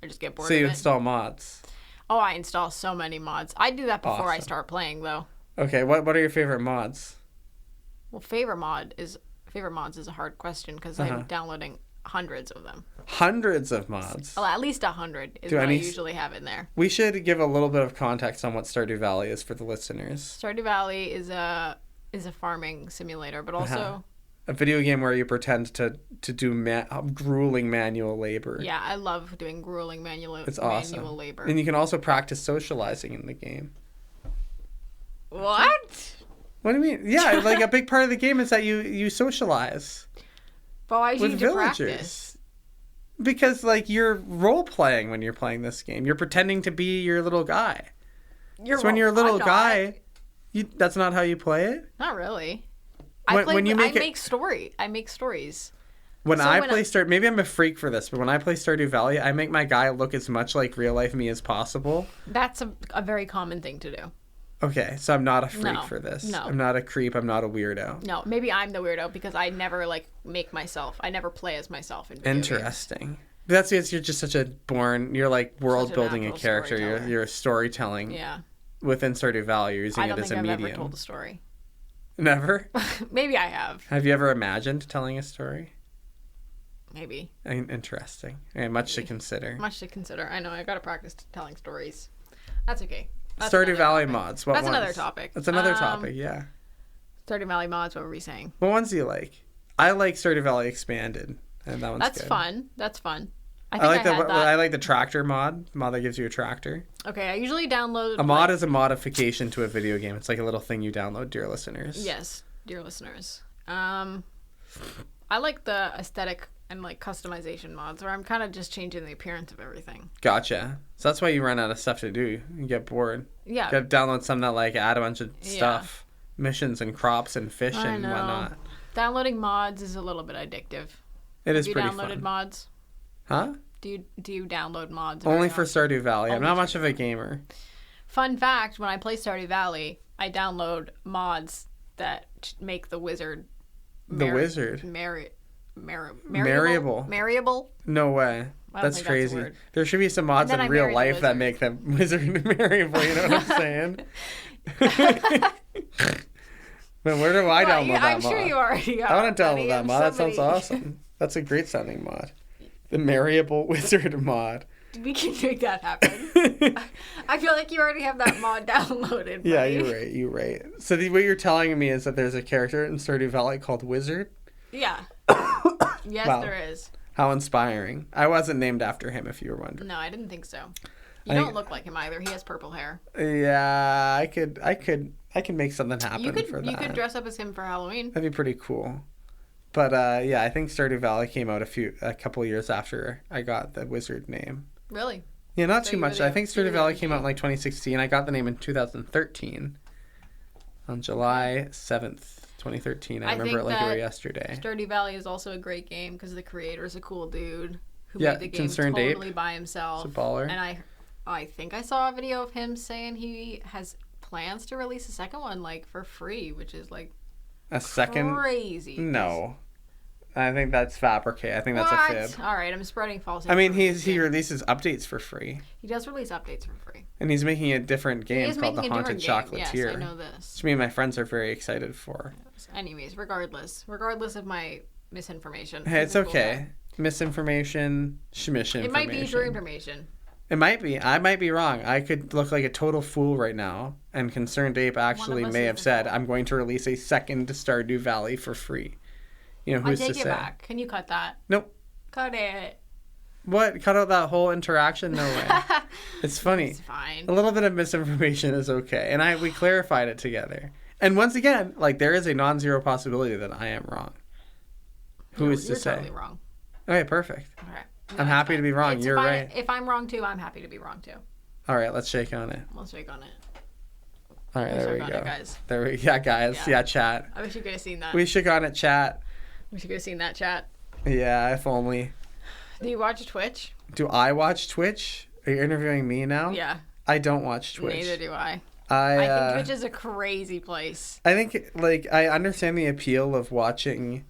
just get bored. So you install mods? Oh, I install so many mods. I do that before I start playing, though. Okay, what are your favorite mods? Well, favorite mods is a hard question because I'm downloading hundreds of them. Hundreds of mods? Well, at least 100 is what I usually have in there. We should give a little bit of context on what Stardew Valley is for the listeners. Stardew Valley is a farming simulator, but also a video game where you pretend to do grueling manual labor. Yeah, I love doing grueling manual labor. And you can also practice socializing in the game. What? What do you mean? Yeah, like a big part of the game is that you socialize. But why with you villagers. Practice? Because like you're role playing when you're playing this game. You're pretending to be your little guy. When you're a little guy, that's not how you play it? Not really. I make stories. Maybe I'm a freak for this, but when I play Stardew Valley, I make my guy look as much like real life me as possible. That's a very common thing to do. Okay, so I'm not a freak for this. No. I'm not a creep. I'm not a weirdo. No, maybe I'm the weirdo because I never I never play as myself in video Interesting. games. That's because you're just you're like world building a character. You're a storytelling. Yeah. Within Stardew Valley, you're using it as a medium. I don't think I've ever told a story. Never? Maybe I have. Have you ever imagined telling a story? Maybe. Interesting. Okay, much to consider. Much to consider. I know. I got to practice telling stories. That's okay. Stardew Valley mods. That's another topic. That's another topic, yeah. Stardew Valley mods, what were we saying? What ones do you like? I like Stardew Valley Expanded, and that one's That's good. Fun. That's fun. I like the tractor mod that gives you a tractor. Okay, I usually download... A mod is a modification to a video game. It's like a little thing you download, dear listeners. Yes, dear listeners. I like the aesthetic and like customization mods where I'm kind of just changing the appearance of everything. Gotcha. So that's why you run out of stuff to do. You get bored. Yeah. You gotta download some that like add a bunch of stuff. Missions and crops and fish and whatnot. Downloading mods is a little bit addictive. It is pretty fun. Have you downloaded mods? Huh? Do you download mods? Only for Stardew Valley. I'm not much of a gamer. Fun fact, when I play Stardew Valley, I download mods that make the wizard... Marryable? No way. That's crazy. There should be some mods in real life that make them wizard marryable. You know what I'm saying? But where do I download that mod? I'm sure you already are. I want to download that mod. That sounds awesome. That's a great sounding mod. The marryable wizard mod. We can make that happen. I feel like you already have that mod downloaded. Buddy. Yeah, you're right. So what you're telling me is that there's a character in Stardew Valley called Wizard? Yeah. Yes, wow. there is. How inspiring. I wasn't named after him, if you were wondering. No, I didn't think so. You don't look like him either. He has purple hair. Yeah, I could make something happen for that. You could dress up as him for Halloween. That'd be pretty cool. But yeah, I think Stardew Valley came out a couple years after I got the Wizard name. Really? Yeah, not too much. I think Stardew Valley came out in like 2016. I got the name in 2013. On July 7th, 2013. I remember it like it were yesterday. Stardew Valley is also a great game because the creator's a cool dude who made the game totally by himself. It's a baller. And I think I saw a video of him saying he has plans to release a second one, like, for free, which is, like, A second? crazy. No. I think that's fabricated. I think that's a fib. All right, I'm spreading false I mean, information. he releases updates for free. He does release updates for free. And he's making a different He game is called The making a Haunted different game. Chocolatier. Yes, I know this. Which me and my friends are very excited for. Anyways, regardless of my misinformation. Hey, it's He's a cool okay. guy. Misinformation, shmish It might be true information. It might be. I might be wrong. I could look like a total fool right now. And Concerned Ape actually us may is have the said, fool. I'm going to release a second Stardew Valley for free. You know, I who's to take it say? back. Can you cut that? Nope. Cut it. What? Cut out that whole interaction? No way. It's funny. It's fine. A little bit of misinformation is okay. And we clarified it together. And once again, like, there is a non-zero possibility that I am wrong. Who is to You're say? totally wrong. Okay, perfect. All right. I'm happy to be wrong. You're fine. right. If I'm wrong too, I'm happy to be wrong too. All right, let's shake on it. We'll shake on it. All right, We'll there we shake on go. it, guys. There we guys. Yeah. Yeah, chat. I wish you could have seen that. We shook on it, chat. Wish you could have seen that chat. Yeah, if only. Do you watch Twitch? Do I watch Twitch? Are you interviewing me now? Yeah. I don't watch Twitch. Neither do I. I think Twitch is a crazy place. I think, like, I understand the appeal of watching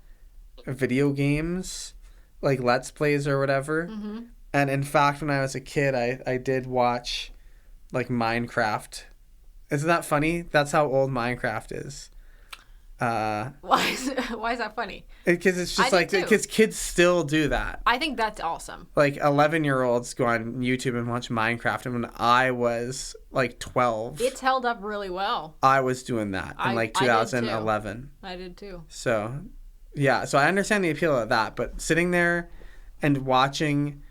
video games, like Let's Plays or whatever. Mm-hmm. And in fact, when I was a kid, I did watch, like, Minecraft. Isn't that funny? That's how old Minecraft is. Why is that funny? Because it's just I like, do too. because kids still do that. I think that's awesome. Like 11-year-olds go on YouTube and watch Minecraft, and when I was like 12, It's held up really well. I was doing that in like I did too. 2011. I did too. So, yeah, so I understand the appeal of that, but sitting there and watching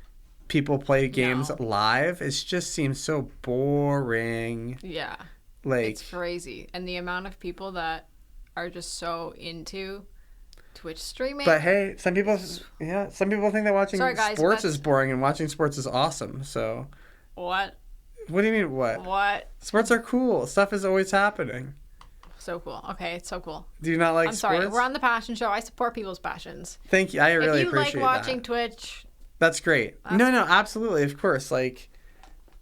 people play games No. live, it just seems so boring. Yeah. Like, It's crazy. And the amount of people that are just so into Twitch streaming. but hey, some people think that watching Sorry, guys, sports that's- is boring, and watching sports is awesome. So, What? what do you mean what? What? Sports are cool. Stuff is always happening. So cool. Okay, it's so cool. Do you not like I'm sports? sorry. We're on the Passion Show. I support people's passions. Thank you. I really if you like appreciate watching that. Twitch, That's great. No, absolutely. Of course. Like,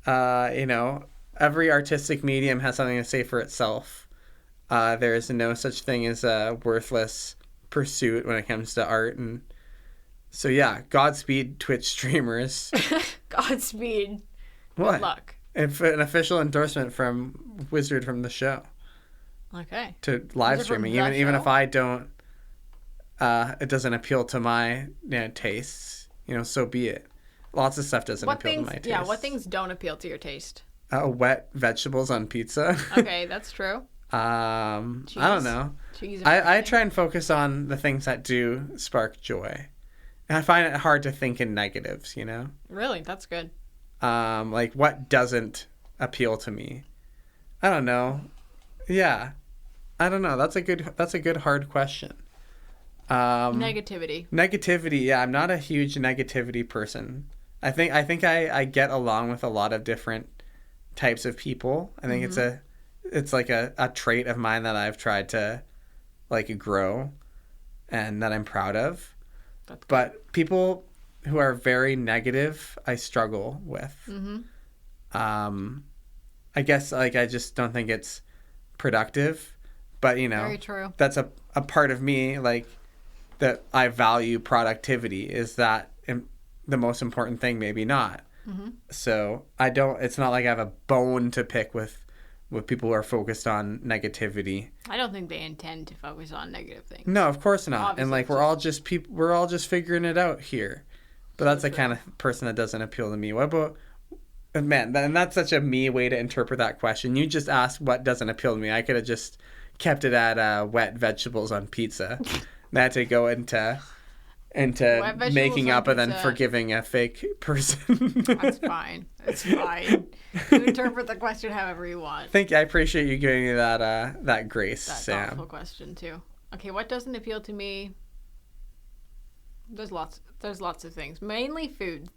you know, every artistic medium has something to say for itself. There is no such thing as a worthless pursuit when it comes to art. And so, yeah, Godspeed, Twitch streamers. Godspeed. What? Good luck. An official endorsement from Wizard from the show Okay. to live Wizard from streaming. the Even show? if I don't, it doesn't appeal to my tastes. You know, so be it. Lots of stuff doesn't What appeal things? to my taste. Yeah. What things don't appeal to your taste? Wet vegetables on pizza. Okay, that's true. I don't know. Cheese. I try and focus on the things that do spark joy. And I find it hard to think in negatives, you know? Really, that's good. Like what doesn't appeal to me? I don't know. Yeah. I don't know. That's a good hard question. Negativity. Negativity, yeah, I'm not a huge negativity person. I think I get along with a lot of different types of people. I think it's like a trait of mine that I've tried to like grow and that I'm proud of. That's good. But people who are very negative, I struggle with. I guess like I just don't think it's productive. But you know, Very true. that's a part of me like that I value productivity. Is that the most important thing? Maybe not. So I don't. It's not like I have a bone to pick with people who are focused on negativity. I don't think they intend to focus on negative things. No, of course not. Obviously, And like we're all just people. We're all just figuring it out here. But that's the kind of person that doesn't appeal to me. What about man? And that's such a me way to interpret that question. You just asked what doesn't appeal to me. I could have just kept it at wet vegetables on pizza. And I had to go into vegetables making on up and then pizza. forgiving a fake person. That's fine. It's fine. You interpret the question however you want. I appreciate you giving me that grace, That's Sam. thoughtful question too. Okay, what doesn't appeal to me? There's lots of things. Mainly food.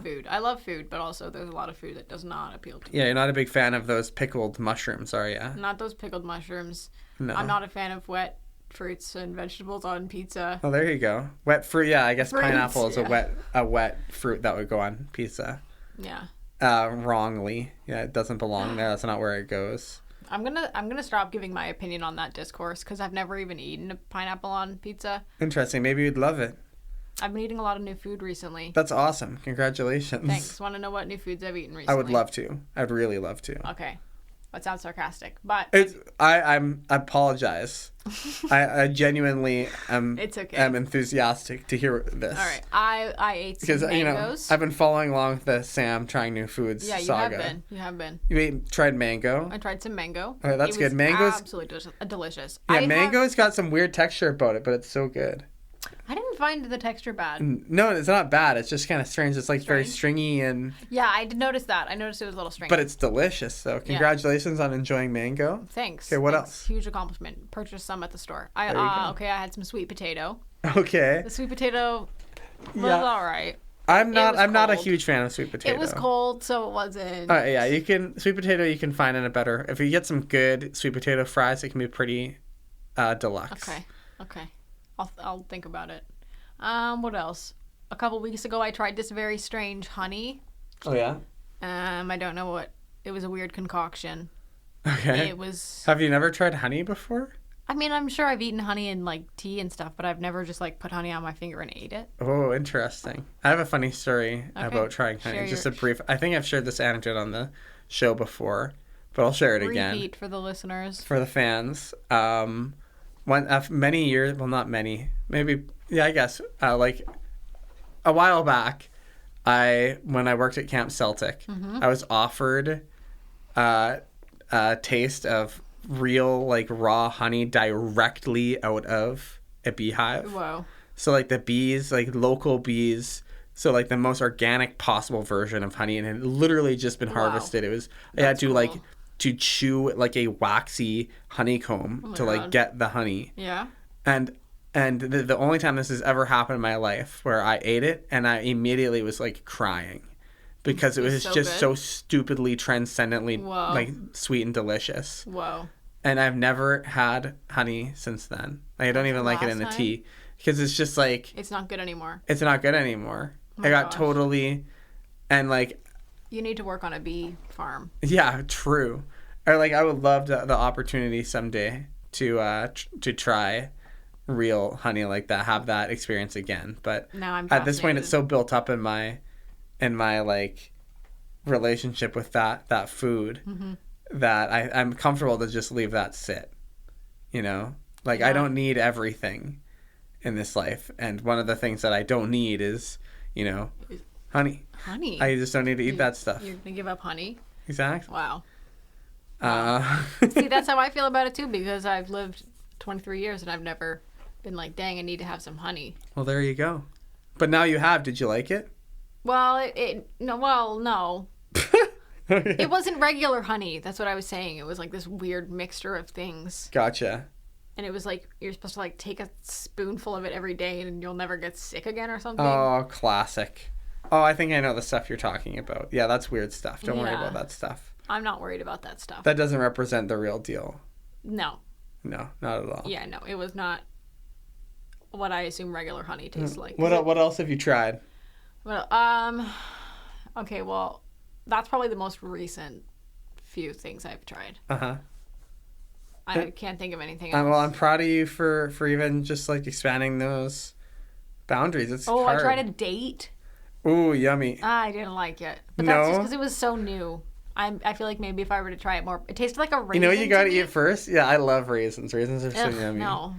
Food. I love food, but also there's a lot of food that does not appeal to me. Yeah, you're not a big fan of those pickled mushrooms, are you? Not those pickled mushrooms. No. I'm not a fan of wet fruits and vegetables on pizza. Oh, there you go. Wet fruit. Yeah, I guess Fruits, pineapple is yeah. a wet fruit that would go on pizza. Yeah. Wrongly. Yeah, it doesn't belong there. That's not where it goes. I'm gonna stop giving my opinion on that discourse because I've never even eaten a pineapple on pizza. Interesting. Maybe you'd love it. I've been eating a lot of new food recently. That's awesome. Congratulations. Thanks. Want to know what new foods I've eaten recently? I would love to. I'd really love to. Okay. That sounds sarcastic, but I apologize. I genuinely am. It's okay. am enthusiastic to hear this. all right. I ate some Because mangoes. I've been following along with the Sam trying new foods yeah, you saga. have been. You have been. Tried mango. I tried some mango. Okay, that's It was good. Mango's absolutely delicious. yeah, mango's got some weird texture about it, but it's so good. I didn't find the texture bad. No, it's not bad. It's just kind of strange. It's like very Strange? stringy and Yeah, I did notice that. I noticed it was a little strange. but it's delicious. So congratulations on enjoying mango. Thanks. Okay, what Thanks. else? Huge accomplishment. Purchased some at the store. There you go. Okay, I had some sweet potato. Okay. The sweet potato was Yeah. all right. I'm not a cold. huge fan of sweet potato. It was cold, so it wasn't. Yeah, you can sweet potato. You can find in a better if you get some good sweet potato fries. It can be pretty deluxe. Okay. I'll think about it. What else? A couple weeks ago, I tried this very strange honey. Oh yeah. I don't know what. It was a weird concoction. Okay. It was. Have you never tried honey before? I mean, I'm sure I've eaten honey in like tea and stuff, but I've never just like put honey on my finger and ate it. Oh, interesting. I have a funny story Okay. about trying honey. Share Just your- a brief. I think I've shared this anecdote on the show before, but I'll share it again. Repeat for the listeners. For the fans. Many years, well, not many, maybe, yeah, I guess, like a while back, when I worked at Camp Celtic, Mm-hmm. I was offered a taste of real, like, raw honey directly out of a beehive. Whoa. So, like, the bees, like, local bees, so, like, the most organic possible version of honey, and it had literally just been Wow. harvested. It was, I had That's to, like, cool. to chew, like, a waxy honeycomb my to, like, God. get the honey. Yeah. And the only time this has ever happened in my life where I ate it and I immediately was, like, crying. Because it was so just good? so stupidly, transcendently, Whoa. like, sweet and delicious. Whoa. And I've never had honey since then. Like, I don't even like it in the last tea. Because it's just, like, It's not good anymore. it's not good anymore. Oh my I got gosh. totally, and, like, You need to work on a bee farm. yeah, true. Or, like, I would love the opportunity someday to try real honey like that, have that experience again. But Now I'm at this point, it's fascinated. so built up in my like relationship with that food Mm-hmm. that I'm comfortable to just leave that sit. You know, like I Yeah. don't need everything in this life, and one of the things that I don't need is, you know, honey. Honey. I just don't need to eat that stuff. You're gonna give up honey? Exactly. Wow. Uh, See, that's how I feel about it too, because I've lived 23 years and I've never been like, dang, I need to have some honey. well, there you go. But now you have. Did you like it? Well, no. It wasn't regular honey. That's what I was saying. It was like this weird mixture of things. Gotcha. And it was like, you're supposed to like take a spoonful of it every day and you'll never get sick again or something. Oh, classic. Oh, I think I know the stuff you're talking about. Yeah, that's weird stuff. Don't worry Yeah. about that stuff. I'm not worried about that stuff. That doesn't represent the real deal. No. No, not at all. Yeah, no. It was not what I assume regular honey tastes like. What else have you tried? Well, okay, well, that's probably the most recent few things I've tried. Uh-huh. I can't think of anything else. Well, I'm proud of you for even just like expanding those boundaries. It's Oh, hard. I tried a date. Ooh, yummy. I didn't like it. But that's just No? because it was so new. I feel like maybe if I were to try it more, it tasted like a raisin. You know what you gotta to me. eat first? Yeah, I love raisins. Raisins are so Ugh, yummy. no.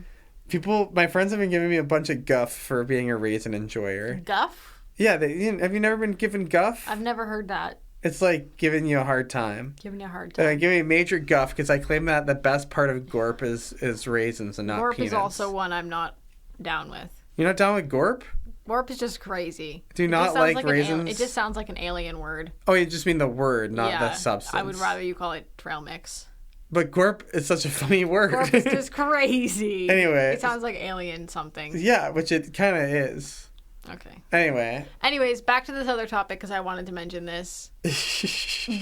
My friends have been giving me a bunch of guff for being a raisin enjoyer. Guff? Yeah, have you never been given guff? I've never heard that. It's like giving you a hard time. Giving you a hard time. Give me a major guff because I claim that the best part of gorp is raisins and not Gorp peanuts. is also one I'm not down with. You're not down with gorp? Gorp is just crazy. Do you It not just sounds like an raisins? it just sounds like an alien word. Oh, you just mean the word, not yeah, the substance. I would rather you call it trail mix. But gorp is such a funny word. Gorp is just crazy. Anyway. It sounds like alien something. Yeah, which it kind of is. Okay. Anyway. Anyways, back to this other topic because I wanted to mention this.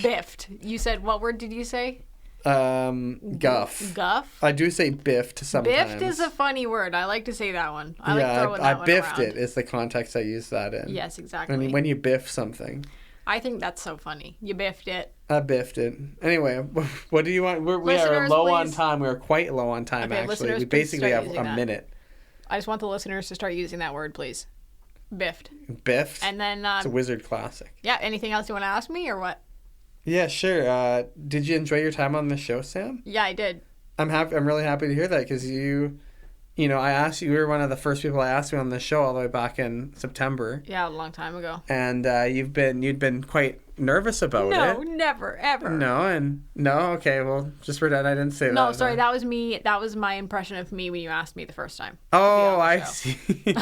Biffed. You said, what word did you say? Guff. Guff? I do say biffed sometimes. Biffed is a funny word. I like to say that one. I like yeah, throwing I that one biffed around. it is the context I use that in. Yes, exactly. And when you biff something. I think that's so funny. You biffed it. I biffed it. Anyway, what do you want? We are Listeners, low on please. time. We are quite low on time, Okay, actually. listeners, We please basically start have using a that. minute. I just want the listeners to start using that word, please. Biffed. Biffed? And then, It's a Wizard classic. yeah, anything else you want to ask me or what? Yeah, sure. Did you enjoy your time on the show, Sam? Yeah, I did. I'm really happy to hear that because I asked you. You were one of the first people I asked you on the show all the way back in September, Yeah, a long time ago. and you'd been quite nervous about No, it. never, ever. No. Okay, well, just pretend I didn't say that. No, sorry, that was me. That was my impression of me when you asked me the first time. Oh, on the I show. see.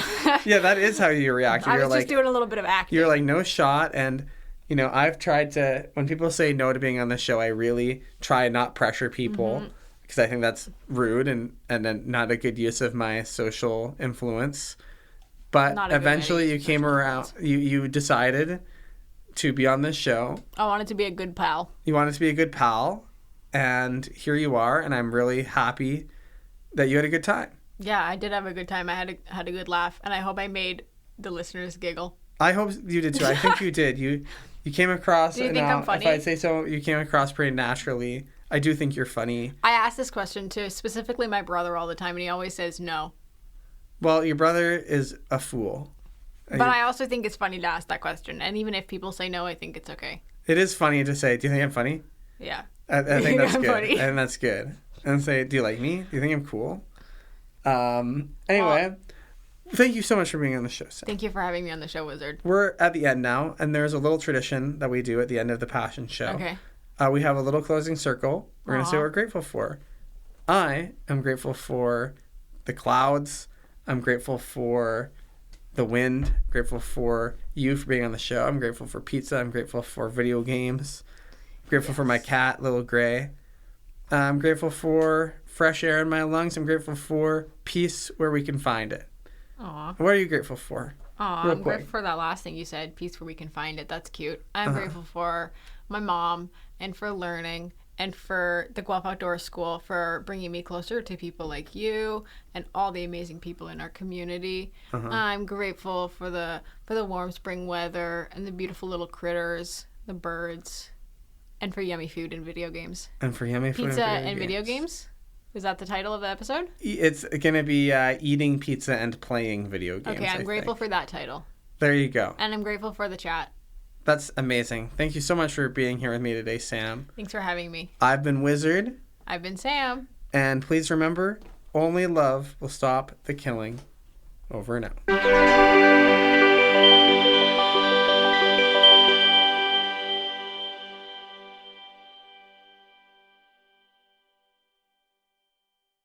Yeah, that is how you reacted. I You're was like, just doing a little bit of acting. you're like, no shot. And, I've tried to, when people say no to being on the show, I really try not pressure people Mm-hmm. because I think that's rude and then not a good use of my social influence. But Not a good eventually idea you of came social around, you decided to be on this show. I wanted to be a good pal. You wanted to be a good pal. And here you are. And I'm really happy that you had a good time. Yeah, I did have a good time. I had a good laugh, and I hope I made the listeners giggle. I hope you did too. I think you did. You came across. Do you think I'm funny? If I'd say so, you came across pretty naturally. I do think you're funny. I ask this question to specifically my brother all the time, and he always says no. Well, your brother is a fool. But I also think it's funny to ask that question, and even if people say no, I think it's okay. It is funny to say, "Do you think I'm funny?" Yeah. I think that's I'm good. funny. I think that's good. And say, "Do you like me? Do you think I'm cool?" Anyway, thank you so much for being on the show, Sam. Thank you for having me on the show, Wizard. We're at the end now, and there's a little tradition that we do at the end of the Passion Show. Okay. We have a little closing circle. We're going to say Aw. what we're grateful for. I am grateful for the clouds. I'm grateful for the wind. Grateful for you for being on the show. I'm grateful for pizza. I'm grateful for video games. Grateful for my cat, Little Gray. I'm grateful for fresh air in my lungs. I'm grateful for peace where we can find it. Aw. What are you grateful for? Aw, Real I'm quick. grateful for that last thing you said, peace where we can find it. That's cute. I'm grateful for my mom and for learning and for the Guelph Outdoor School for bringing me closer to people like you and all the amazing people in our community. I'm grateful for the warm spring weather and the beautiful little critters, the birds, and for yummy food and video games. And for yummy food Pizza and video games? Is that the title of the episode? It's going to be eating pizza and playing video games. Okay, I'm I grateful think. for that title. There you go. And I'm grateful for the chat. That's amazing. Thank you so much for being here with me today, Sam. Thanks for having me. I've been Wizard, I've been Sam. and please remember, only love will stop the killing. Over and out.